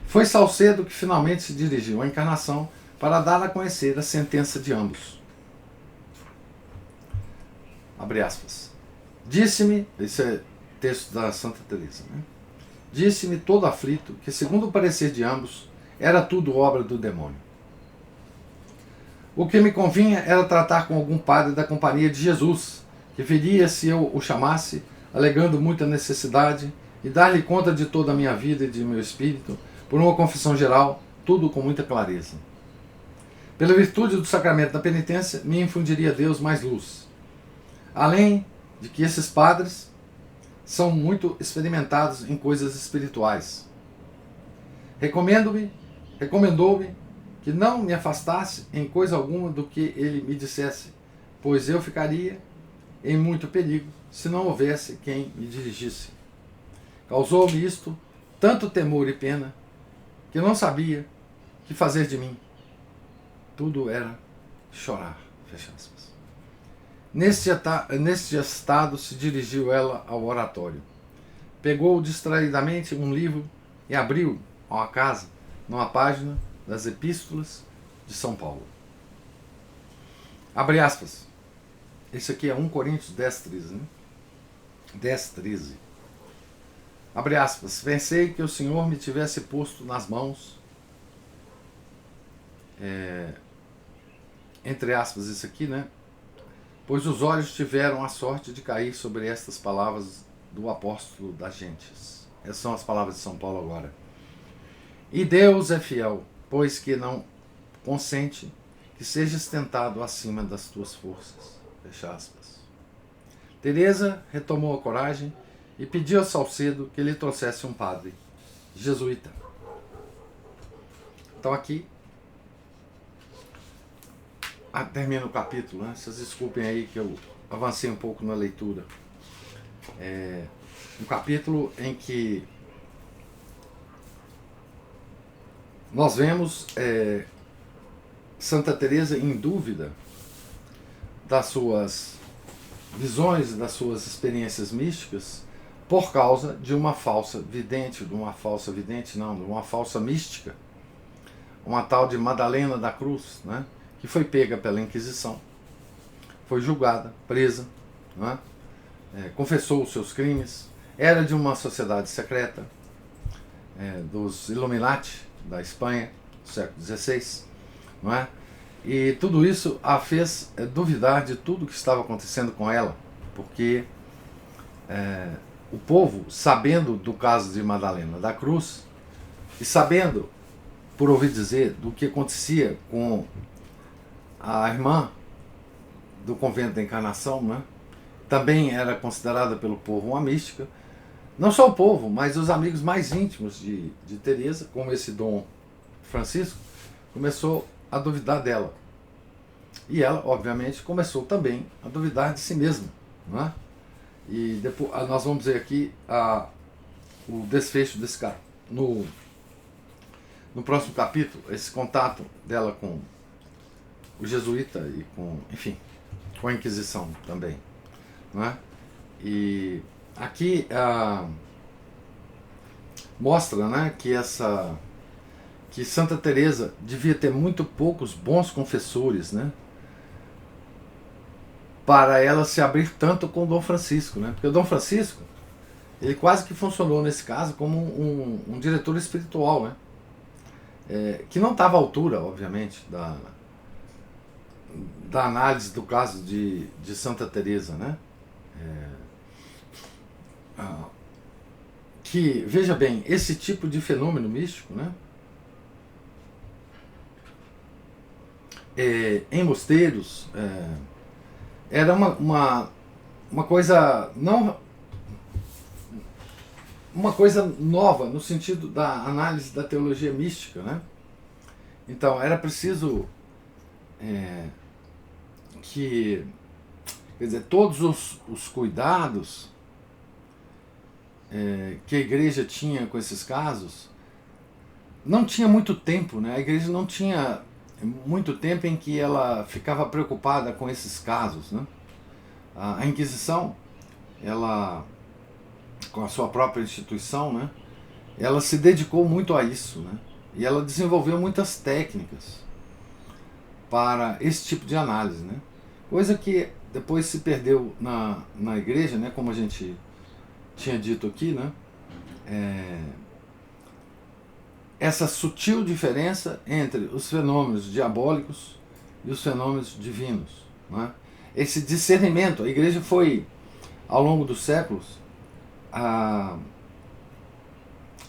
Foi Salcedo que finalmente se dirigiu à encarnação para dar a conhecer a sentença de ambos. Abre aspas. Disse-me, esse é texto da Santa Teresa, né? Disse-me todo aflito que, segundo o parecer de ambos, era tudo obra do demônio. O que me convinha era tratar com algum padre da Companhia de Jesus, que viria se eu o chamasse, alegando muita necessidade, e dar-lhe conta de toda a minha vida e de meu espírito, por uma confissão geral, tudo com muita clareza. Pela virtude do sacramento da penitência, me infundiria Deus mais luz. Além de que esses padres são muito experimentados em coisas espirituais. Recomendou-me que não me afastasse em coisa alguma do que ele me dissesse, pois eu ficaria em muito perigo se não houvesse quem me dirigisse. Causou-me isto tanto temor e pena que não sabia que fazer de mim. Tudo era chorar. Fecha aspas. Neste estado se dirigiu ela ao oratório. Pegou distraidamente um livro e abriu, ao acaso, numa página das Epístolas de São Paulo. Abre aspas. Esse aqui é 1 Coríntios 10, 13. Né? 10, 13. Abre aspas. Pensei que o Senhor me tivesse posto nas mãos. Entre aspas, isso aqui, né? Pois os olhos tiveram a sorte de cair sobre estas palavras do apóstolo das gentes. Essas são as palavras de São Paulo agora. E Deus é fiel, pois que não consente que sejas tentado acima das tuas forças. Fecha aspas. Teresa retomou a coragem e pediu a Salcedo que lhe trouxesse um padre jesuíta. Então aqui termina o capítulo, né? Vocês desculpem aí que eu avancei um pouco na leitura. Um capítulo em que nós vemos Santa Teresa em dúvida das suas visões, das suas experiências místicas, por causa de uma falsa vidente, de uma falsa mística, uma tal de Madalena da Cruz, né? Que foi pega pela Inquisição, foi julgada, presa, né? Confessou os seus crimes, era de uma sociedade secreta, dos Illuminati da Espanha, do século XVI, não é? E tudo isso a fez duvidar de tudo que estava acontecendo com ela, porque o povo, sabendo do caso de Madalena da Cruz, e sabendo, por ouvir dizer, do que acontecia com a irmã do convento da Encarnação, né? Também era considerada pelo povo uma mística. Não só o povo, mas os amigos mais íntimos de Teresa, como esse Dom Francisco, começou a duvidar dela. E ela, obviamente, começou também a duvidar de si mesma. Não é? E depois, nós vamos ver aqui o desfecho desse cara. No próximo capítulo, esse contato dela com o jesuíta e com a Inquisição também. Não é? E aqui mostra, né, que Santa Teresa devia ter muito poucos bons confessores, né, para ela se abrir tanto com Dom Francisco, né? Porque o Dom Francisco, ele quase que funcionou nesse caso como um diretor espiritual, né? Que não estava à altura, obviamente, da análise do caso de Santa Teresa, né? que, veja bem, esse tipo de fenômeno místico, né, em mosteiros, era uma coisa não uma coisa nova no sentido da análise da teologia mística, né? Então era preciso que, quer dizer, todos os cuidados que a igreja tinha com esses casos, não tinha muito tempo, né? A igreja não tinha muito tempo em que ela ficava preocupada com esses casos, né? A Inquisição, ela, com a sua própria instituição, né, ela se dedicou muito a isso, né, e ela desenvolveu muitas técnicas para esse tipo de análise, né, coisa que depois se perdeu na igreja, né, como a gente tinha dito aqui, né, essa sutil diferença entre os fenômenos diabólicos e os fenômenos divinos, né, esse discernimento. A igreja foi, ao longo dos séculos,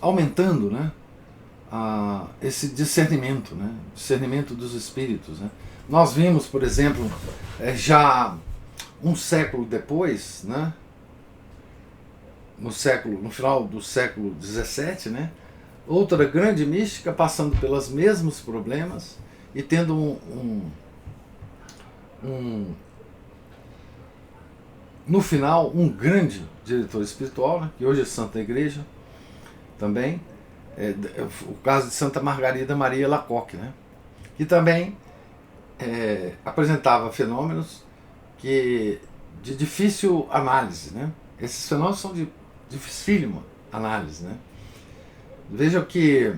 aumentando, né, esse discernimento, né, discernimento dos espíritos, né. Nós vimos, por exemplo, já um século depois, né, no final do século XVII, né, outra grande mística passando pelos mesmos problemas e tendo no final, um grande diretor espiritual, né, que hoje é Santa Igreja também, o caso de Santa Margarida Maria Lacoque, né, que também apresentava fenômenos de difícil análise, né. Esses fenômenos são de dificílima análise, né. Vejam que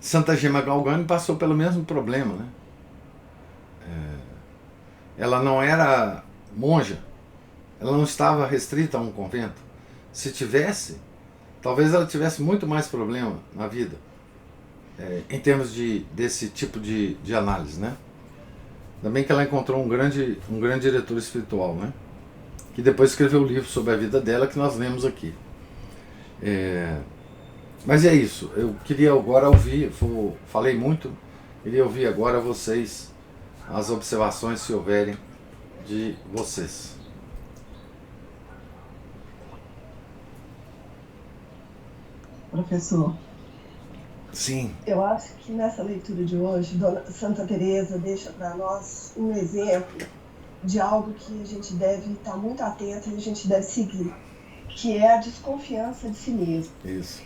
Santa Gema Galgani passou pelo mesmo problema, né. Ela não era monja, ela não estava restrita a um convento. Se tivesse, talvez ela tivesse muito mais problema na vida, em termos desse tipo de análise, né? Ainda bem que ela encontrou um grande diretor espiritual, né? Que depois escreveu um livro sobre a vida dela que nós lemos aqui. Mas é isso, eu queria agora ouvir, falei muito, queria ouvir agora vocês, as observações, se houverem, de vocês. Professor, sim, eu acho que nessa leitura de hoje, Dona Santa Teresa deixa para nós um exemplo de algo que a gente deve estar muito atento e a gente deve seguir, que é a desconfiança de si mesmo. isso.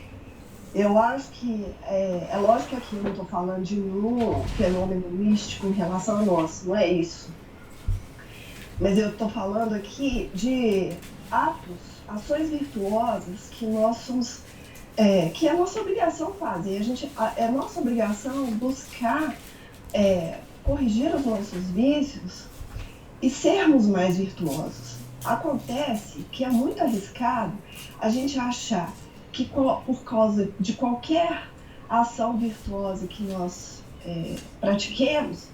Eu acho que, é lógico que aqui eu não estou falando de nenhum fenômeno místico em relação a nós, não é isso. Mas eu estou falando aqui de ações virtuosas que nós somos, que é nossa obrigação fazer. É nossa obrigação buscar corrigir os nossos vícios e sermos mais virtuosos. Acontece que é muito arriscado a gente achar que por causa de qualquer ação virtuosa que nós pratiquemos,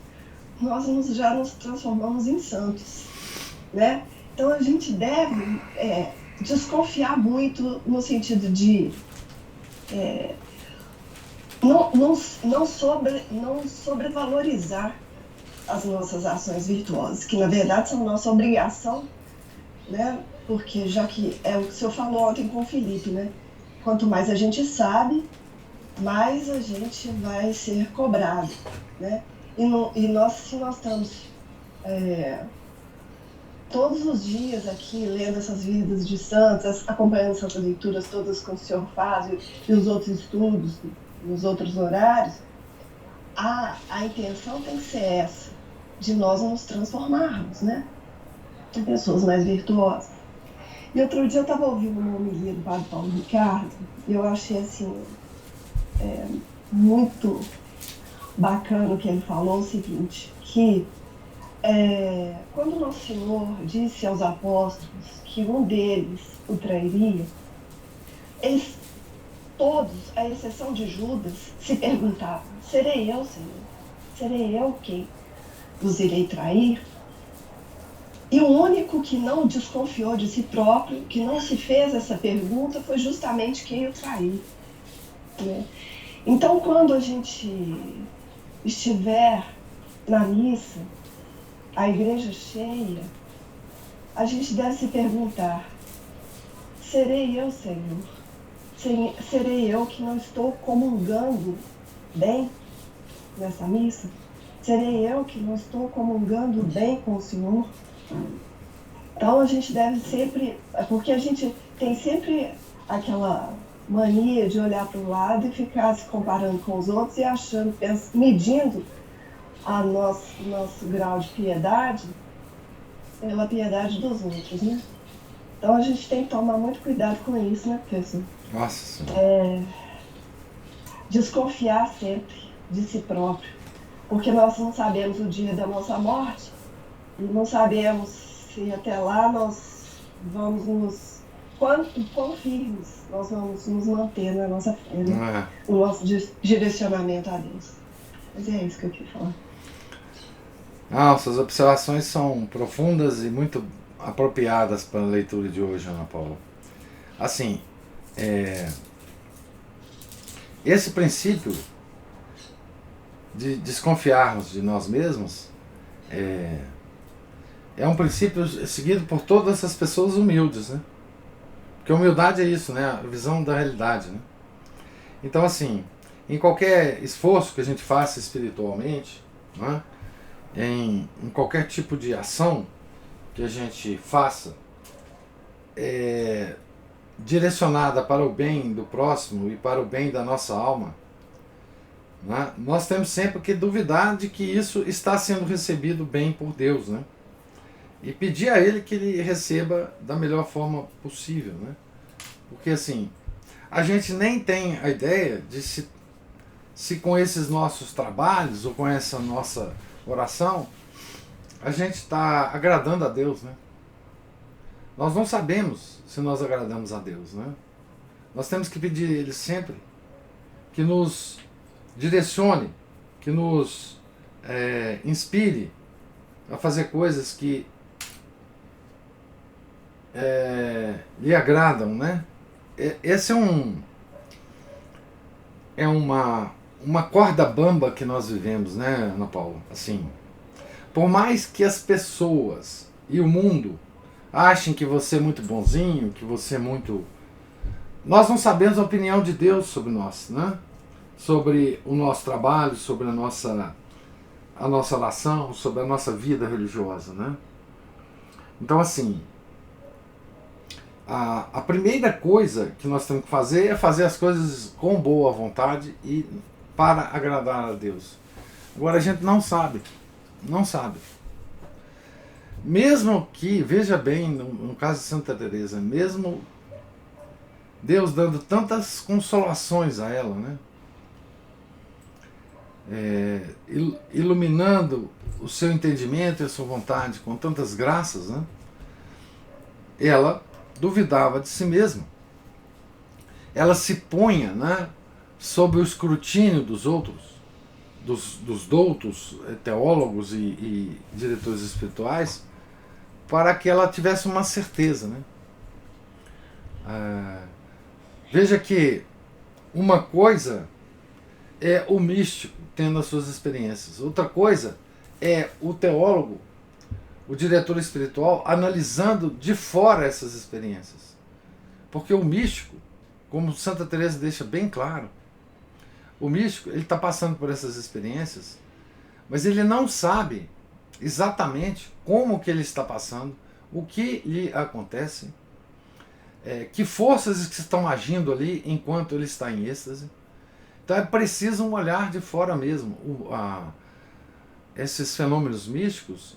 nós já nos transformamos em santos, né? Então a gente deve desconfiar muito no sentido de não sobrevalorizar as nossas ações virtuosas, que na verdade são nossa obrigação, né? Porque já que é o que o senhor falou ontem com o Felipe, né? Quanto mais a gente sabe, mais a gente vai ser cobrado, né? Se nós estamos todos os dias aqui lendo essas vidas de santos, acompanhando essas leituras todas que o senhor faz e os outros estudos nos outros horários, a intenção tem que ser essa, de nós nos transformarmos, né, em pessoas mais virtuosas. E outro dia eu estava ouvindo uma homilia do Padre Paulo Ricardo e eu achei assim muito bacana o que ele falou, o seguinte, que quando o Nosso Senhor disse aos apóstolos que um deles o trairia, eles todos, à exceção de Judas, se perguntavam: serei eu, Senhor? Serei eu quem vos irei trair? E o único que não desconfiou de si próprio, que não se fez essa pergunta, foi justamente quem o traiu, né? Então, quando a gente estiver na missa, a igreja cheia, a gente deve se perguntar: serei eu, Senhor? Serei eu que não estou comungando bem nessa missa? Serei eu que não estou comungando bem com o Senhor? Então a gente deve sempre, porque a gente tem sempre aquela mania de olhar para o lado e ficar se comparando com os outros e achando, medindo nosso grau de piedade pela piedade dos outros, né? Então a gente tem que tomar muito cuidado com isso, né, professor? Nossa. Desconfiar sempre de si próprio, porque nós não sabemos o dia da nossa morte e não sabemos se até lá nós vamos quão firmes nós vamos nos manter na nossa fé, né? No nosso direcionamento a Deus. Mas é isso que eu queria falar. Suas observações são profundas e muito apropriadas para a leitura de hoje, Ana Paula. Assim, esse princípio de desconfiarmos de nós mesmos é um princípio seguido por todas essas pessoas humildes, né? Porque humildade é isso, né? A visão da realidade, né? Então, assim, em qualquer esforço que a gente faça espiritualmente, né? Em qualquer tipo de ação que a gente faça direcionada para o bem do próximo e para o bem da nossa alma, né? Nós temos sempre que duvidar de que isso está sendo recebido bem por Deus, né? E pedir a Ele que Ele receba da melhor forma possível, né? Porque assim, a gente nem tem a ideia de se com esses nossos trabalhos ou com essa nossa oração a gente está agradando a Deus, né? Nós não sabemos se nós agradamos a Deus, né? Nós temos que pedir a Ele sempre que nos direcione, que nos inspire a fazer coisas que lhe agradam, né? Esse é uma corda bamba que nós vivemos, né, Ana Paula? Assim, por mais que as pessoas e o mundo achem que você é muito bonzinho, que você é muito... Nós não sabemos a opinião de Deus sobre nós, né? Sobre o nosso trabalho, sobre a nossa oração, sobre a nossa vida religiosa, né? Então, assim, a primeira coisa que nós temos que fazer é fazer as coisas com boa vontade e para agradar a Deus. Agora a gente não sabe. Mesmo que, veja bem, no caso de Santa Teresa, mesmo Deus dando tantas consolações a ela, né? Iluminando o seu entendimento e a sua vontade com tantas graças, né? Ela duvidava de si mesma. Ela se punha, né, sob o escrutínio dos outros, dos doutos, teólogos e diretores espirituais, para que ela tivesse uma certeza, né? Veja que uma coisa é o místico tendo as suas experiências, outra coisa é o teólogo, o diretor espiritual, analisando de fora essas experiências. Porque o místico, como Santa Teresa deixa bem claro, o místico ele está passando por essas experiências, mas ele não sabe exatamente como que ele está passando, o que lhe acontece, que forças que estão agindo ali enquanto ele está em êxtase. Então é preciso um olhar de fora mesmo. Esses fenômenos místicos,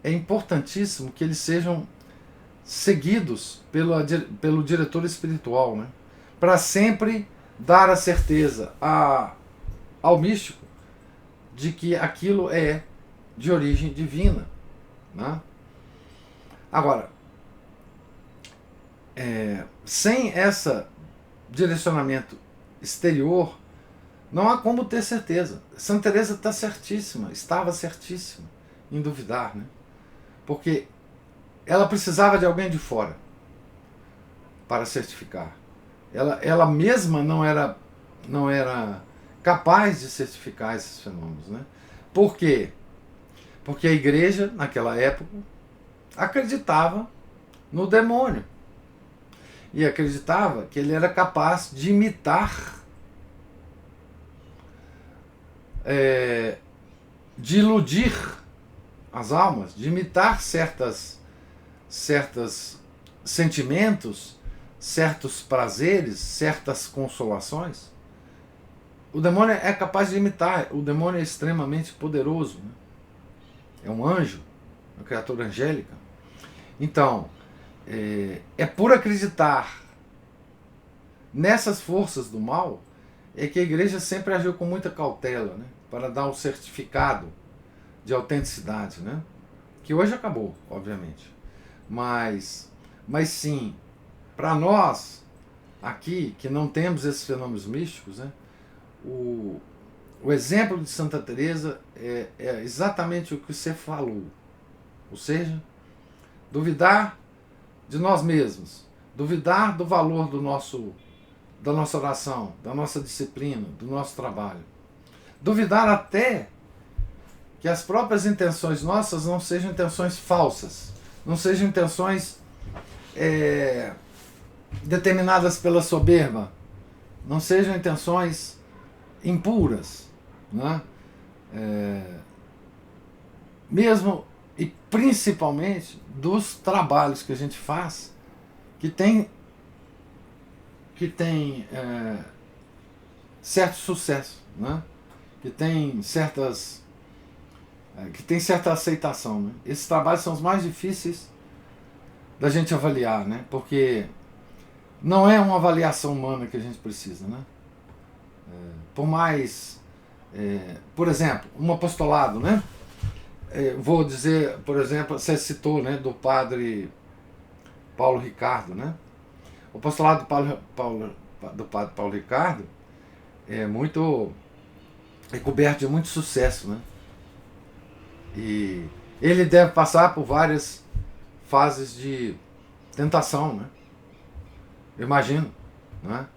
é importantíssimo que eles sejam seguidos pelo diretor espiritual, né? Para sempre dar a certeza ao místico de que aquilo é de origem divina, né? Agora, sem esse direcionamento exterior, não há como ter certeza. Santa Teresa está certíssima, estava certíssima em duvidar, né? Porque ela precisava de alguém de fora para certificar. Ela mesma não era capaz de certificar esses fenômenos, né? Por quê? Porque a igreja, naquela época, acreditava no demônio. E acreditava que ele era capaz de imitar, de iludir as almas, de imitar certos sentimentos, certos prazeres, certas consolações. O demônio é capaz de imitar. O demônio é extremamente poderoso, né? É um anjo, uma criatura angélica. Então, é por acreditar nessas forças do mal é que a igreja sempre agiu com muita cautela, né? Para dar um certificado de autenticidade, né? Que hoje acabou, obviamente. Mas sim, para nós aqui, que não temos esses fenômenos místicos, né? O exemplo de Santa Teresa é exatamente o que você falou. Ou seja, duvidar de nós mesmos, duvidar do valor da nossa oração, da nossa disciplina, do nosso trabalho. Duvidar até que as próprias intenções nossas não sejam intenções falsas, não sejam intenções determinadas pela soberba, não sejam intenções impuras, né? Mesmo e principalmente dos trabalhos que a gente faz que tem certo sucesso, né? que tem certa aceitação, né? Esses trabalhos são os mais difíceis da gente avaliar, né? Porque não é uma avaliação humana que a gente precisa, né? Por mais, por exemplo, um apostolado, né? Vou dizer, por exemplo, você citou, né, do padre Paulo Ricardo, né? O apostolado do padre Paulo Ricardo é coberto de muito sucesso, né? E ele deve passar por várias fases de tentação, né? Eu imagino, né?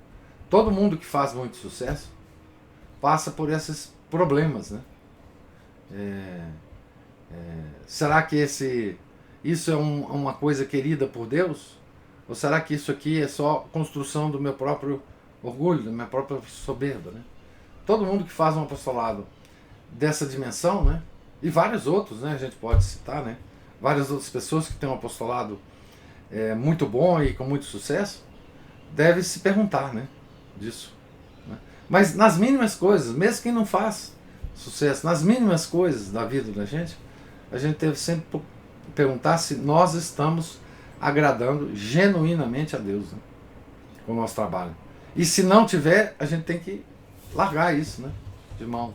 Todo mundo que faz muito sucesso passa por esses problemas, né? Será que isso é uma coisa querida por Deus? Ou será que isso aqui é só construção do meu próprio orgulho, da minha própria soberba, né? Todo mundo que faz um apostolado dessa dimensão, né? E vários outros, né? A gente pode citar, né? Várias outras pessoas que têm um apostolado muito bom e com muito sucesso, deve se perguntar, né? Disso, né? Mas nas mínimas coisas, mesmo quem não faz sucesso, nas mínimas coisas da vida da gente, a gente deve sempre perguntar se nós estamos agradando genuinamente a Deus, né? Com o nosso trabalho. E se não tiver, a gente tem que largar isso, né? De mão.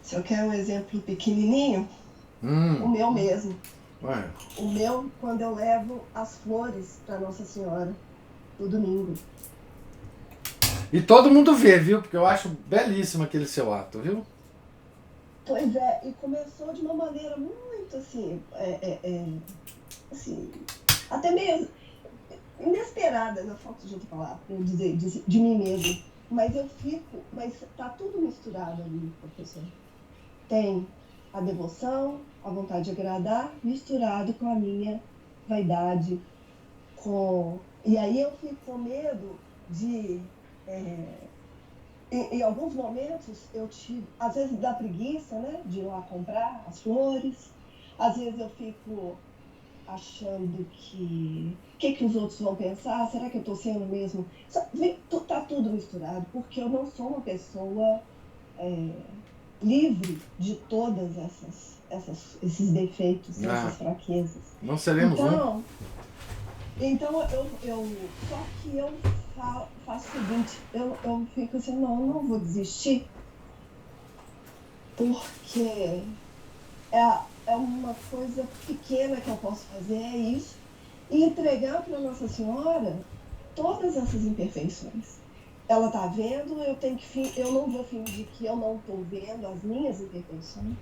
Se eu quero um exemplo pequenininho, o meu mesmo. Ué. O meu, quando eu levo as flores para Nossa Senhora no domingo. E todo mundo vê, viu? Porque eu acho belíssimo aquele seu ato, viu? Pois é, e começou de uma maneira muito assim, assim, até meio inesperada, na falta de outra palavra, para eu dizer, de mim mesmo. Mas mas tá tudo misturado ali, professor. Tem a devoção, a vontade de agradar, misturado com a minha vaidade, e aí eu fico com medo de... Em alguns momentos eu tive, às vezes dá preguiça, né, de ir lá comprar as flores, às vezes eu fico achando que os outros vão pensar, será que eu estou sendo mesmo... Tá tudo misturado, porque eu não sou uma pessoa livre de todas esses defeitos, essas fraquezas. Não seremos Então só que eu faço o seguinte, eu fico assim, não vou desistir, porque é uma coisa pequena que eu posso fazer, é isso, e entregar para Nossa Senhora todas essas imperfeições. Ela está vendo, eu não vou fingir que eu não estou vendo as minhas imperfeições.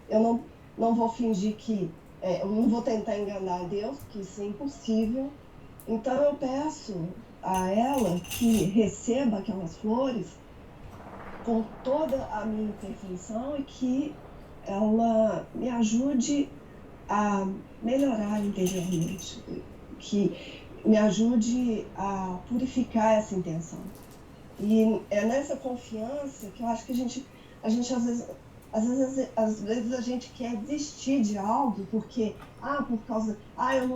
Eu não vou fingir que... eu não vou tentar enganar Deus, porque isso é impossível. Então eu peço a ela que receba aquelas flores com toda a minha imperfeição e que ela me ajude a melhorar interiormente, que me ajude a purificar essa intenção. E é nessa confiança que eu acho que a gente às vezes a gente quer desistir de algo porque, eu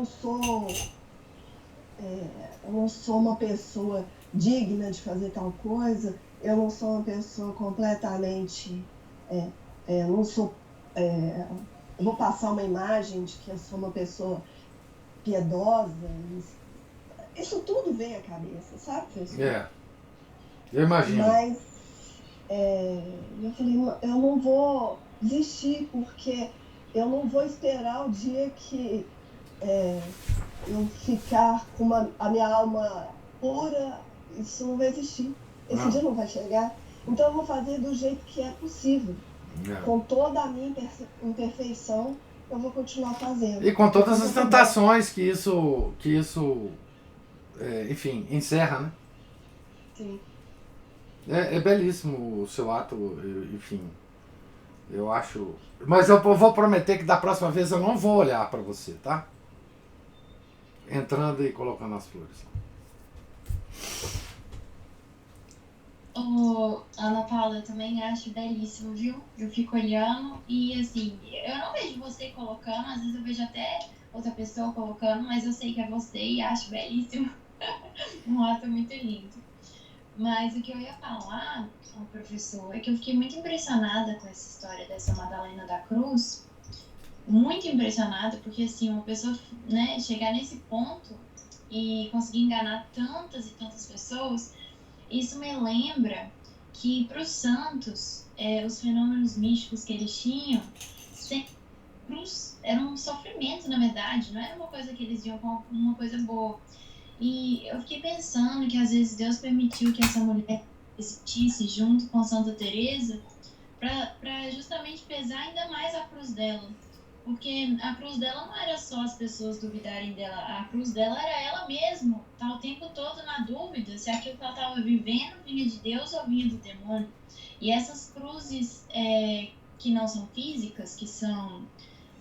não sou uma pessoa digna de fazer tal coisa, eu não sou uma pessoa completamente, não sou, eu vou passar uma imagem de que eu sou uma pessoa piedosa. Isso tudo vem à cabeça, sabe, professor? Eu imagino. Mas eu falei, eu não vou desistir, porque eu não vou esperar o dia que eu ficar com a minha alma pura. Isso não vai existir. Esse dia não vai chegar. Então eu vou fazer do jeito que é possível. Com toda a minha imperfeição, eu vou continuar fazendo. E com todas as tentações que isso enfim, encerra, né? Sim. É belíssimo o seu ato, enfim. Eu acho... Mas eu vou prometer que da próxima vez eu não vou olhar para você, tá? Entrando e colocando as flores. Ana Paula, eu também acho belíssimo, viu? Eu fico olhando e, assim, eu não vejo você colocando, às vezes eu vejo até outra pessoa colocando, mas eu sei que é você e acho belíssimo. Um ato muito lindo. Mas o que eu ia falar, professor, é que eu fiquei muito impressionada com essa história dessa Madalena da Cruz. Muito impressionada, porque, assim, uma pessoa, né, chegar nesse ponto e conseguir enganar tantas e tantas pessoas... Isso me lembra que para os santos, os fenômenos místicos que eles tinham era um sofrimento, na verdade, não era uma coisa que eles viam como uma coisa boa. E eu fiquei pensando que às vezes Deus permitiu que essa mulher existisse junto com Santa Teresa para justamente pesar ainda mais a cruz dela. Porque a cruz dela não era só as pessoas duvidarem dela, a cruz dela era ela mesma, tá o tempo todo na dúvida se aquilo que ela estava vivendo vinha de Deus ou vinha do demônio. E essas cruzes que não são físicas, que são,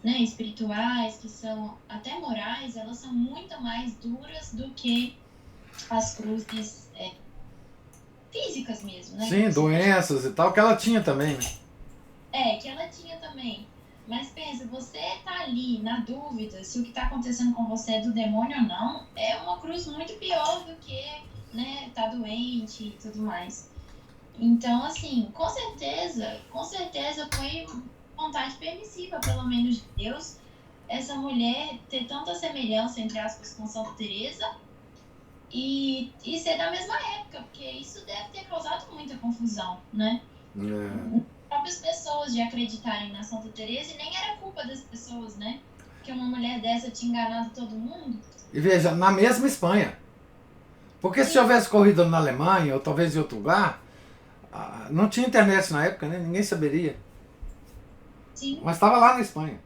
né, espirituais, que são até morais, elas são muito mais duras do que as cruzes físicas mesmo, né? Sim, doenças e tal, que ela tinha também, né? Que ela tinha também. Mas pensa, você tá ali na dúvida se o que tá acontecendo com você é do demônio ou não, é uma cruz muito pior do que, né, tá doente e tudo mais. Então, assim, com certeza foi vontade permissiva, pelo menos de Deus, essa mulher ter tanta semelhança, entre aspas, com Santa Teresa e ser da mesma época, porque isso deve ter causado muita confusão, né? Próprias pessoas de acreditarem na Santa Teresa, e nem era culpa das pessoas, né? Que uma mulher dessa tinha enganado todo mundo. E veja, na mesma Espanha. Porque se tivesse corrido na Alemanha, ou talvez em outro lugar, não tinha internet na época, né? Ninguém saberia. Sim. Mas estava lá na Espanha.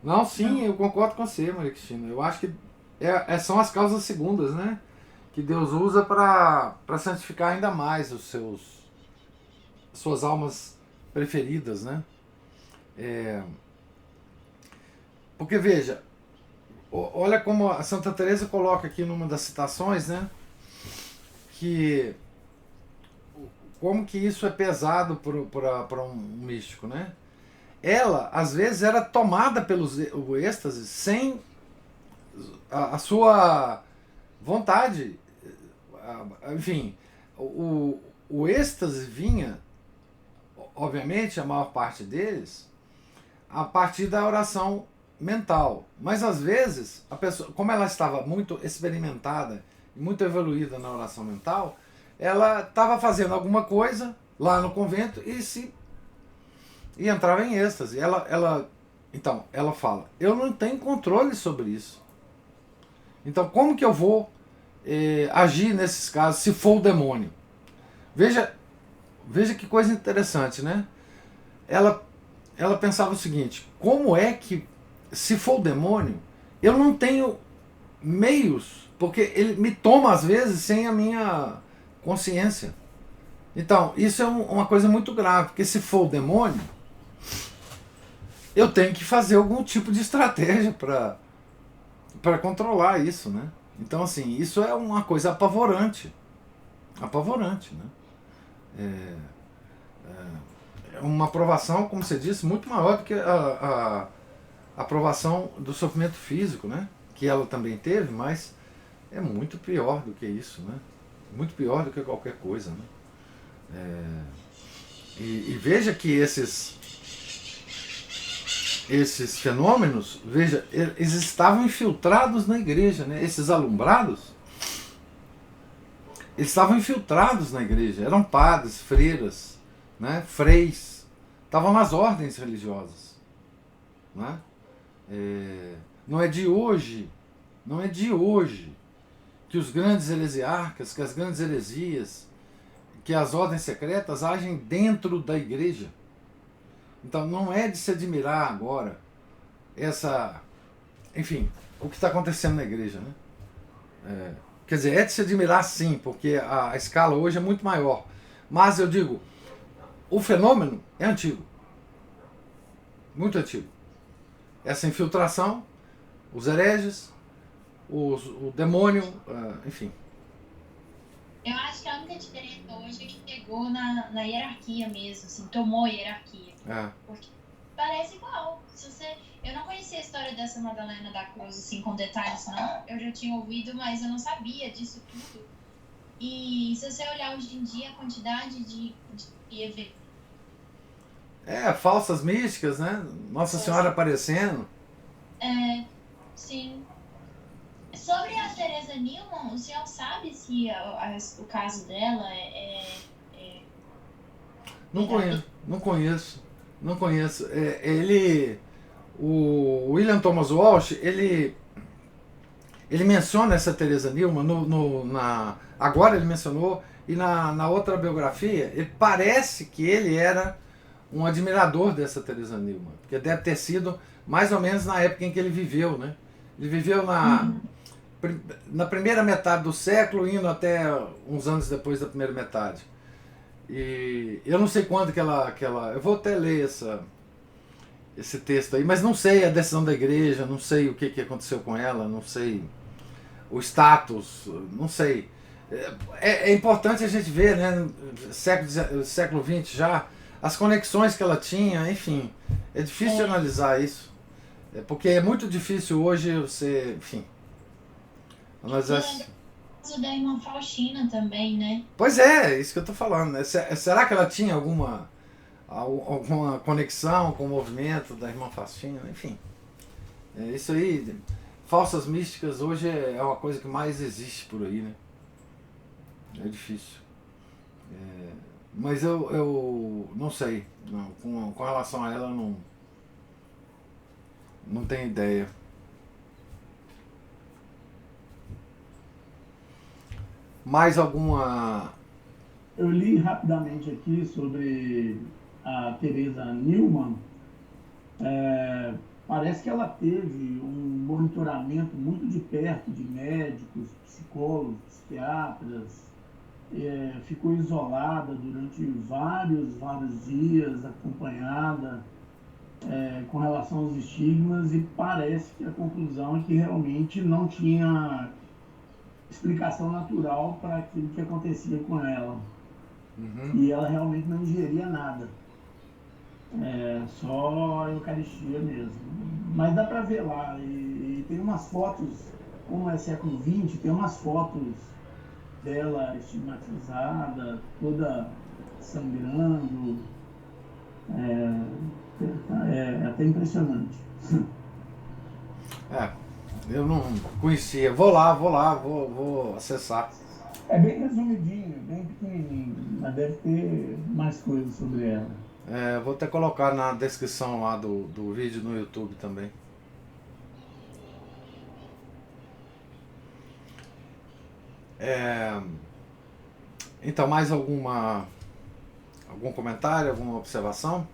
Não, sim, eu concordo com você, Maria Cristina. Eu acho que são as causas segundas, né? Que Deus usa para santificar ainda mais suas almas preferidas, né? Porque veja, olha como a Santa Teresa coloca aqui numa das citações, né? Que como que isso é pesado para um místico, né? Ela às vezes era tomada pelo êxtase sem a sua vontade, enfim, o êxtase vinha, obviamente, a maior parte deles, a partir da oração mental. Mas às vezes, a pessoa, como ela estava muito experimentada e muito evoluída na oração mental, ela estava fazendo alguma coisa lá no convento e entrava em êxtase. Ela Então, ela fala, eu não tenho controle sobre isso. Então, como que eu vou agir nesses casos se for o demônio? Veja que coisa interessante, né? Ela pensava o seguinte, como é que, se for o demônio, eu não tenho meios, porque ele me toma às vezes sem a minha consciência. Então, isso é uma coisa muito grave, porque se for o demônio, eu tenho que fazer algum tipo de estratégia para controlar isso, né? Então, assim, isso é uma coisa apavorante. Apavorante, né? É uma provação, como você disse, muito maior do que a aprovação do sofrimento físico, né? Que ela também teve, mas é muito pior do que isso, né? Muito pior do que qualquer coisa, né? E veja que esses fenômenos, veja, eles estavam infiltrados na igreja, né? Esses alumbrados, eles estavam infiltrados na igreja, eram padres, freiras, né? Freis, estavam nas ordens religiosas, né? Não é de hoje que os grandes heresiarcas, que as grandes heresias, que as ordens secretas agem dentro da igreja. Então não é de se admirar agora enfim, o que está acontecendo na igreja, né? Quer dizer, é de se admirar sim, porque a escala hoje é muito maior. Mas eu digo, o fenômeno é antigo. Muito antigo. Essa infiltração, os hereges, o demônio, enfim. Eu acho que a única diferença hoje é que pegou na hierarquia mesmo, assim, tomou a hierarquia. Porque parece igual. Eu não conhecia a história dessa Madalena da Cruz, assim, com detalhes, não. Eu já tinha ouvido, mas eu não sabia disso tudo. E se você olhar hoje em dia, a quantidade de eventos. Falsas místicas, né? Nossa Senhora aparecendo. Sim. Sobre a Teresa Newman, o senhor sabe se o caso dela Não conheço. O William Thomas Walsh, ele menciona essa Teresa Newman, agora ele mencionou, e na outra biografia, ele parece que ele era um admirador dessa Teresa Newman, porque deve ter sido mais ou menos na época em que ele viveu, né? Ele viveu na primeira metade do século, indo até uns anos depois da primeira metade. E eu não sei quando que ela eu vou até ler esse texto aí, mas não sei a decisão da igreja, não sei o que aconteceu com ela, não sei o status, não sei. É importante a gente ver, né, século XX já, as conexões que ela tinha, enfim. É difícil de analisar isso, porque é muito difícil hoje você, enfim, analisar. O caso da irmã Faustina também, né? Pois é, isso que eu tô falando, né? Será que ela tinha alguma conexão com o movimento da irmã Faustina? Enfim, isso aí, falsas místicas hoje é uma coisa que mais existe por aí, né? É difícil. Mas eu não sei, não, com relação a ela não tenho ideia. Mais alguma... Eu li rapidamente aqui sobre a Teresa Newman. Parece que ela teve um monitoramento muito de perto de médicos, psicólogos, psiquiatras. Ficou isolada durante vários dias, acompanhada com relação aos estigmas, e parece que a conclusão é que realmente não tinha explicação natural para aquilo que acontecia com ela. E ela realmente não ingeria nada, só a Eucaristia mesmo. Mas dá para ver lá, e tem umas fotos, como é século XX, tem umas fotos dela estigmatizada, toda sangrando, é até impressionante. Eu não conhecia. Vou acessar. É bem resumidinho, bem pequenininho, mas deve ter mais coisas sobre ela. Vou até colocar na descrição lá do vídeo no YouTube também. Então, mais algum comentário, alguma observação?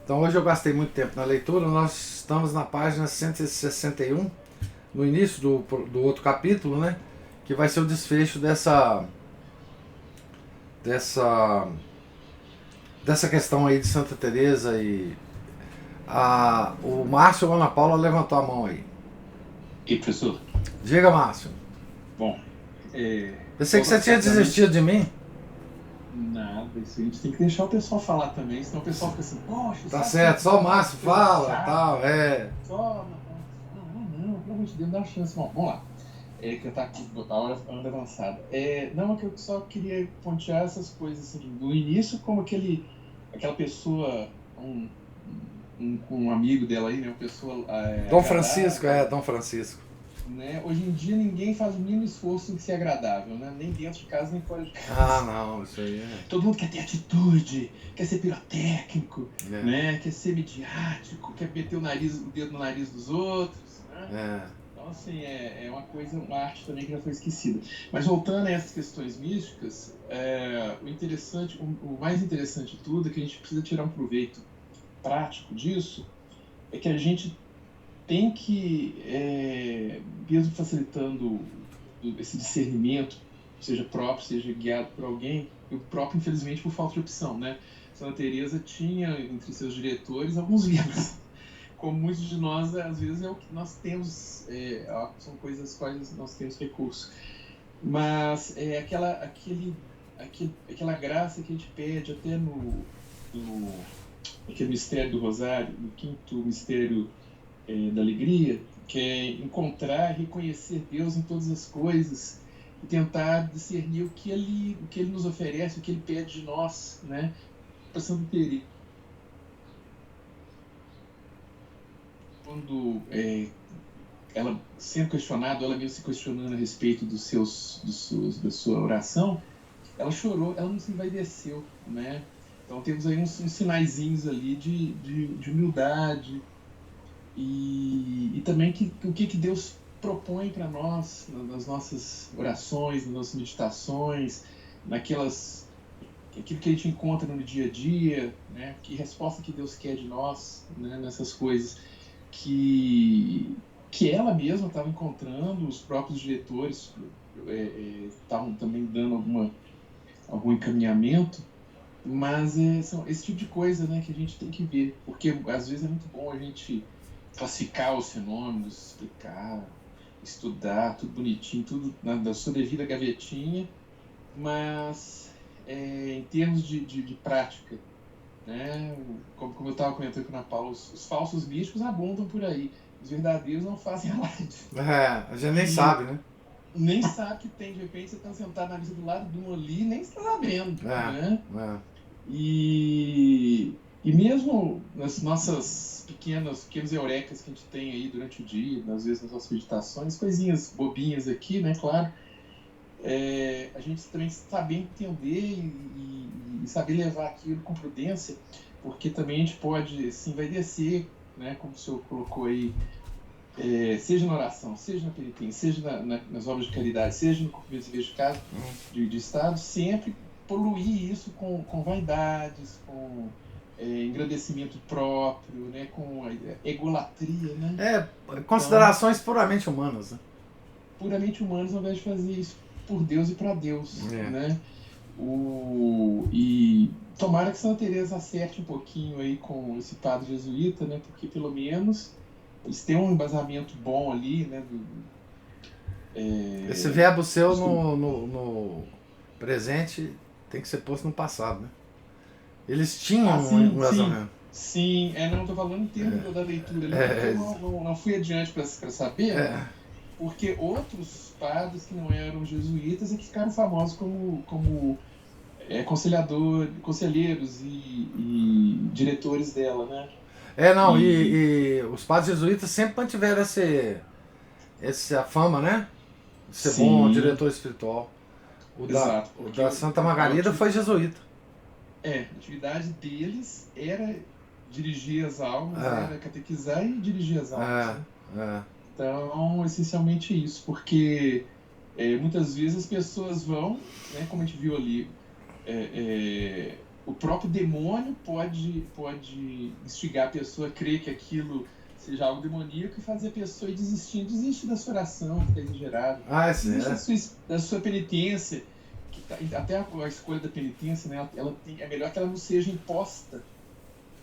Então, hoje eu gastei muito tempo na leitura. Nós estamos na página 161, no início do outro capítulo, né? Que vai ser o desfecho dessa questão aí de Santa Teresa. E o Márcio ou a Ana Paula levantou a mão aí. E professor? Diga, Márcio. Bom, pensei que você tinha desistido de mim. Nada, isso a gente tem que deixar o pessoal falar também, senão o pessoal fica assim, poxa... Tá certo, só o Márcio fala e tal, Só, não, pelo amor de Deus, dá chance. Bom, vamos lá. Que eu tá aqui, a hora anda avançada. Não, é que eu só queria pontear essas coisas, assim, do início, como aquela pessoa, um amigo dela aí, né, uma pessoa... Dom Francisco, Dom Francisco. Né? Hoje em dia ninguém faz o mínimo esforço em ser agradável, né? Nem dentro de casa, nem fora de casa. Ah, não, isso aí Todo mundo quer ter atitude, quer ser pirotécnico, né? Quer ser midiático, quer meter o dedo no nariz dos outros, né? Então, assim, é uma arte também que já foi esquecida. Mas voltando a essas questões místicas, o mais interessante de tudo é que a gente precisa tirar um proveito prático disso, é que a gente tem que, mesmo facilitando esse discernimento, seja próprio, seja guiado por alguém, o próprio, infelizmente, por falta de opção, né? Santa Teresa tinha entre seus diretores alguns livros, como muitos de nós, às vezes, é o que nós temos, são coisas às quais nós temos recurso. Mas é aquela graça que a gente pede até naquele mistério do Rosário, no quinto mistério da alegria, que é encontrar, reconhecer Deus em todas as coisas e tentar discernir o que ele nos oferece, o que ele pede de nós, né? Para Santa Teresa. Quando ela, sendo questionada, ela veio se questionando a respeito da sua oração, ela chorou, ela não se envaideceu, né? Então temos aí uns sinaizinhos ali de humildade, e também o que Deus propõe para nós nas nossas orações, nas nossas meditações, aquilo que a gente encontra no dia a dia, né? Que resposta que Deus quer de nós, né? Nessas coisas que ela mesma estava encontrando, os próprios diretores estavam também dando algum encaminhamento, mas são esse tipo de coisa, né, que a gente tem que ver, porque às vezes é muito bom a gente classificar os fenômenos, explicar, estudar, tudo bonitinho, tudo na sua devida gavetinha, mas em termos de prática, né, como eu estava comentando com a Ana Paula, os falsos místicos abundam por aí, os verdadeiros não fazem a live. A gente nem sabe, né? Nem sabe que tem, de repente você está sentado na mesa do lado de um ali e nem está sabendo, né? E mesmo nas nossas pequenos eurecas que a gente tem aí durante o dia, às vezes nas nossas meditações, coisinhas bobinhas aqui, né, claro, a gente também saber entender e saber levar aquilo com prudência, porque também a gente pode, assim, vai descer, né, como o senhor colocou aí, seja na oração, seja na penitência, seja nas obras de caridade, seja no cumprimento de dever de casa, de Estado, sempre poluir isso com vaidades, com engrandecimento próprio, né, com egolatria, né? Considerações puramente humanas, né? Puramente humanas, ao invés de fazer isso por Deus e para Deus, né? E tomara que Santa Teresa acerte um pouquinho aí com esse padre jesuíta, né? Porque pelo menos eles têm um embasamento bom ali, né? Esse verbo seu no presente tem que ser posto no passado, né? Eles tinham um embasamento. Sim, não estou falando em termos da leitura ali, eu não fui adiante para saber, porque outros padres que não eram jesuítas é que ficaram famosos como conselheiros e diretores dela, né? E os padres jesuítas sempre mantiveram essa fama, né? De ser bom diretor espiritual. O da Santa Margarida foi jesuíta. A atividade deles era dirigir as almas, era catequizar e dirigir as almas. Né? Então, essencialmente isso, porque muitas vezes as pessoas vão, né, como a gente viu ali, o próprio demônio pode instigar a pessoa a crer que aquilo seja algo demoníaco e fazer a pessoa desistir da sua oração, que está exagerado. Desiste da sua penitência, até a escolha da penitência, né, é melhor que ela não seja imposta,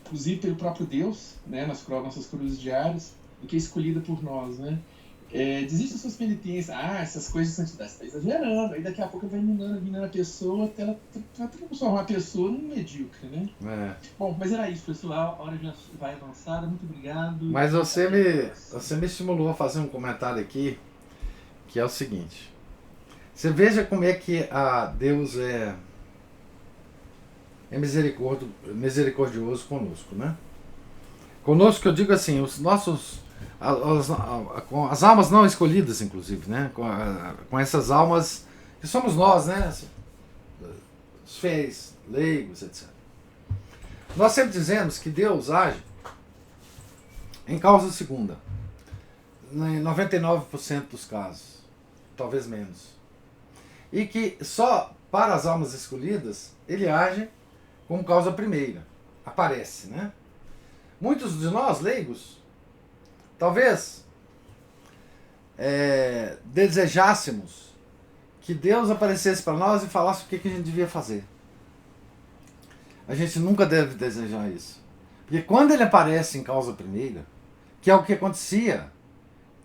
inclusive pelo próprio Deus, né, nas nossas cruzes diárias, do que escolhida por nós, né? Desiste das suas penitências. Essas coisas de santidade, você está exagerando. Aí daqui a pouco vai minando a pessoa até ela transformar a pessoa num medíocre, né? Bom, mas era isso, pessoal. A hora já vai avançada. Muito obrigado. Mas você me estimulou a fazer um comentário aqui, que é o seguinte. Você veja como é que Deus é misericordioso conosco, né? Conosco, eu digo assim, os nossos... as almas não escolhidas, inclusive, né? Com essas almas que somos nós, né? Os fiéis, leigos, etc. Nós sempre dizemos que Deus age em causa segunda, em 99% dos casos, talvez menos. E que só para as almas escolhidas ele age como causa primeira, aparece, né? Muitos de nós, leigos, talvez desejássemos que Deus aparecesse para nós e falasse o que a gente devia fazer. A gente nunca deve desejar isso. Porque quando ele aparece em causa primeira, que é o que acontecia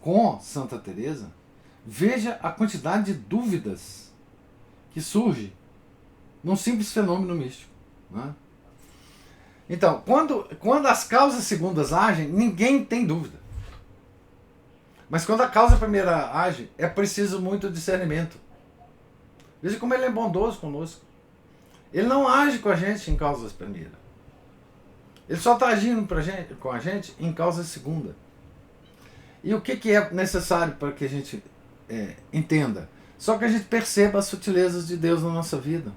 com Santa Teresa, veja a quantidade de dúvidas que surge num simples fenômeno místico. Né? Então, quando as causas segundas agem, ninguém tem dúvida. Mas quando a causa primeira age, é preciso muito discernimento. Veja como ele é bondoso conosco. Ele não age com a gente em causas primeira. Ele só está agindo com a gente em causa segunda. E o que é necessário para que a gente entenda? Só que a gente perceba as sutilezas de Deus na nossa vida.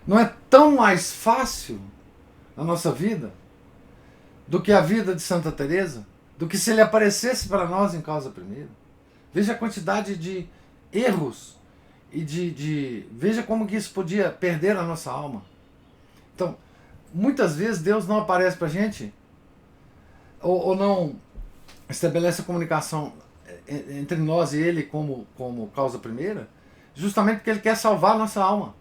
Não é tão mais fácil a nossa vida do que a vida de Santa Teresa, do que se ele aparecesse para nós em causa primeira. Veja a quantidade de erros e veja como que isso podia perder a nossa alma. Então, muitas vezes Deus não aparece para a gente ou não estabelece a comunicação entre nós e ele como causa primeira, justamente porque ele quer salvar a nossa alma.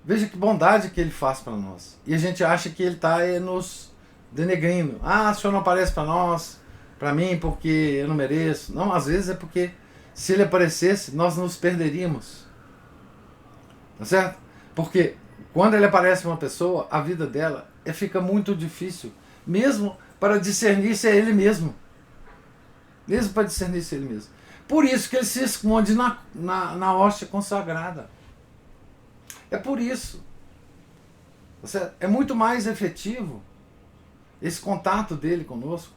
Veja que bondade que ele faz para nós. E a gente acha que ele está nos denegrindo. O senhor não aparece para nós, para mim, porque eu não mereço. Não, às vezes é porque se ele aparecesse, nós nos perderíamos. Tá certo? Porque quando ele aparece para uma pessoa, a vida dela fica muito difícil. Mesmo para discernir se é ele mesmo. Mesmo para discernir se é ele mesmo. Por isso que ele se esconde na hóstia consagrada. É por isso. É muito mais efetivo esse contato dele conosco,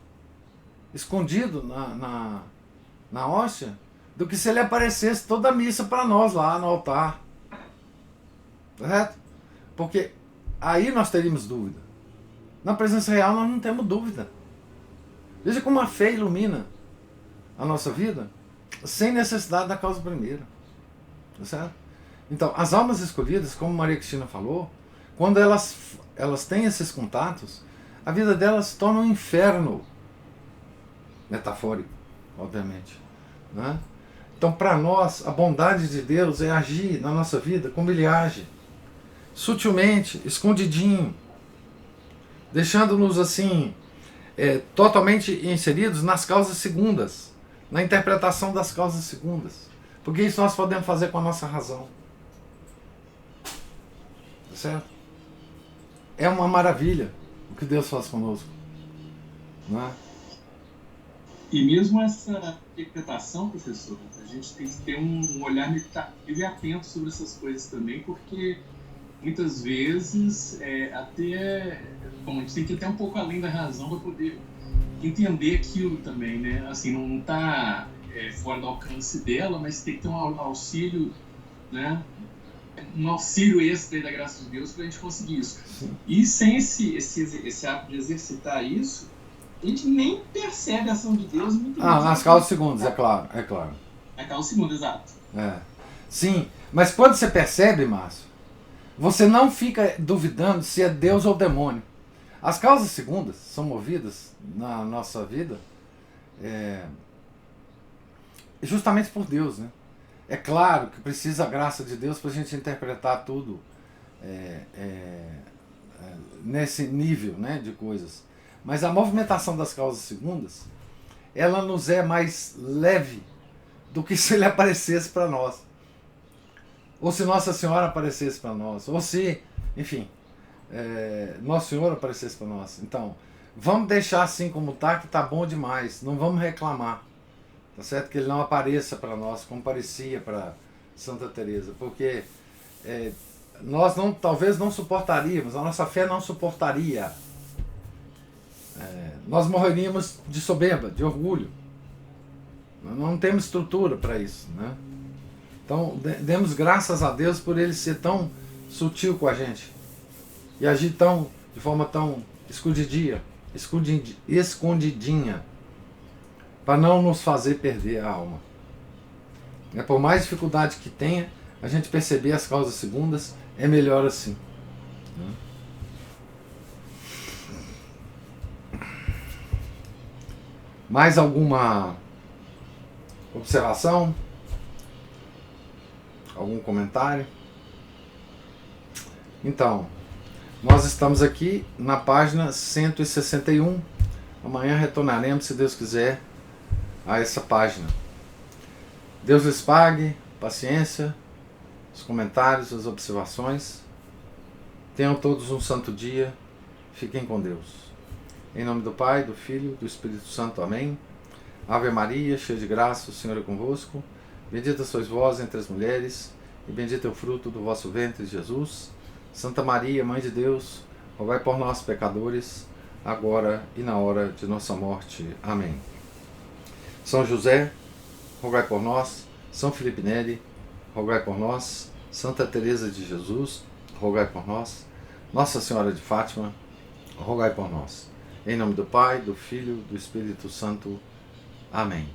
escondido na hóstia, do que se ele aparecesse toda a missa para nós lá no altar. Correto? Porque aí nós teríamos dúvida. Na presença real nós não temos dúvida. Veja como a fé ilumina a nossa vida sem necessidade da causa primeira. Tá certo? Então, as almas escolhidas, como Maria Cristina falou, quando elas têm esses contatos, a vida delas se torna um inferno. Metafórico, obviamente. Né? Então, para nós, a bondade de Deus é agir na nossa vida como ele age. Sutilmente, escondidinho. Deixando-nos assim, totalmente inseridos nas causas segundas. Na interpretação das causas segundas. Porque isso nós podemos fazer com a nossa razão. Certo? É uma maravilha o que Deus faz conosco. Não é? E mesmo essa interpretação, professor, a gente tem que ter um olhar meditativo e atento sobre essas coisas também, porque muitas vezes bom, a gente tem que ir até um pouco além da razão para poder entender aquilo também, né? Assim, não está fora do alcance dela, mas tem que ter um auxílio, né? um auxílio extra aí da graça de Deus para a gente conseguir isso. Sim. E sem esse hábito de exercitar isso, a gente nem percebe a ação de Deus. Nas causas segundas, é claro. Na causa segunda, exato. Sim, mas quando você percebe, Márcio, você não fica duvidando se é Deus ou demônio. As causas segundas são movidas na nossa vida justamente por Deus, né? É claro que precisa a graça de Deus para a gente interpretar tudo nesse nível, né, de coisas. Mas a movimentação das causas segundas, ela nos é mais leve do que se ele aparecesse para nós. Ou se Nossa Senhora aparecesse para nós. Ou se, enfim, Nosso Senhor aparecesse para nós. Então, vamos deixar assim como está, que está bom demais. Não vamos reclamar. Tá certo? Que ele não apareça para nós como parecia para Santa Teresa. Porque nós talvez não suportaríamos, a nossa fé não suportaria. Nós morreríamos de soberba, de orgulho. Nós não temos estrutura para isso, né? Então, demos graças a Deus por ele ser tão sutil com a gente e agir de forma tão escondidinha, para não nos fazer perder a alma. Por mais dificuldade que tenha, a gente perceber as causas segundas, é melhor assim. Mais alguma observação? Algum comentário? Então, nós estamos aqui na página 161. Amanhã retornaremos, se Deus quiser, a essa página. Deus lhes pague, paciência, os comentários, as observações. Tenham todos um santo dia. Fiquem com Deus. Em nome do Pai, do Filho, do Espírito Santo. Amém. Ave Maria, cheia de graça, o Senhor é convosco. Bendita sois vós entre as mulheres, e bendito é o fruto do vosso ventre, Jesus. Santa Maria, Mãe de Deus, rogai por nós, pecadores, agora e na hora de nossa morte. Amém. São José, rogai por nós. São Felipe Neri, rogai por nós. Santa Teresa de Jesus, rogai por nós. Nossa Senhora de Fátima, rogai por nós. Em nome do Pai, do Filho, do Espírito Santo. Amém.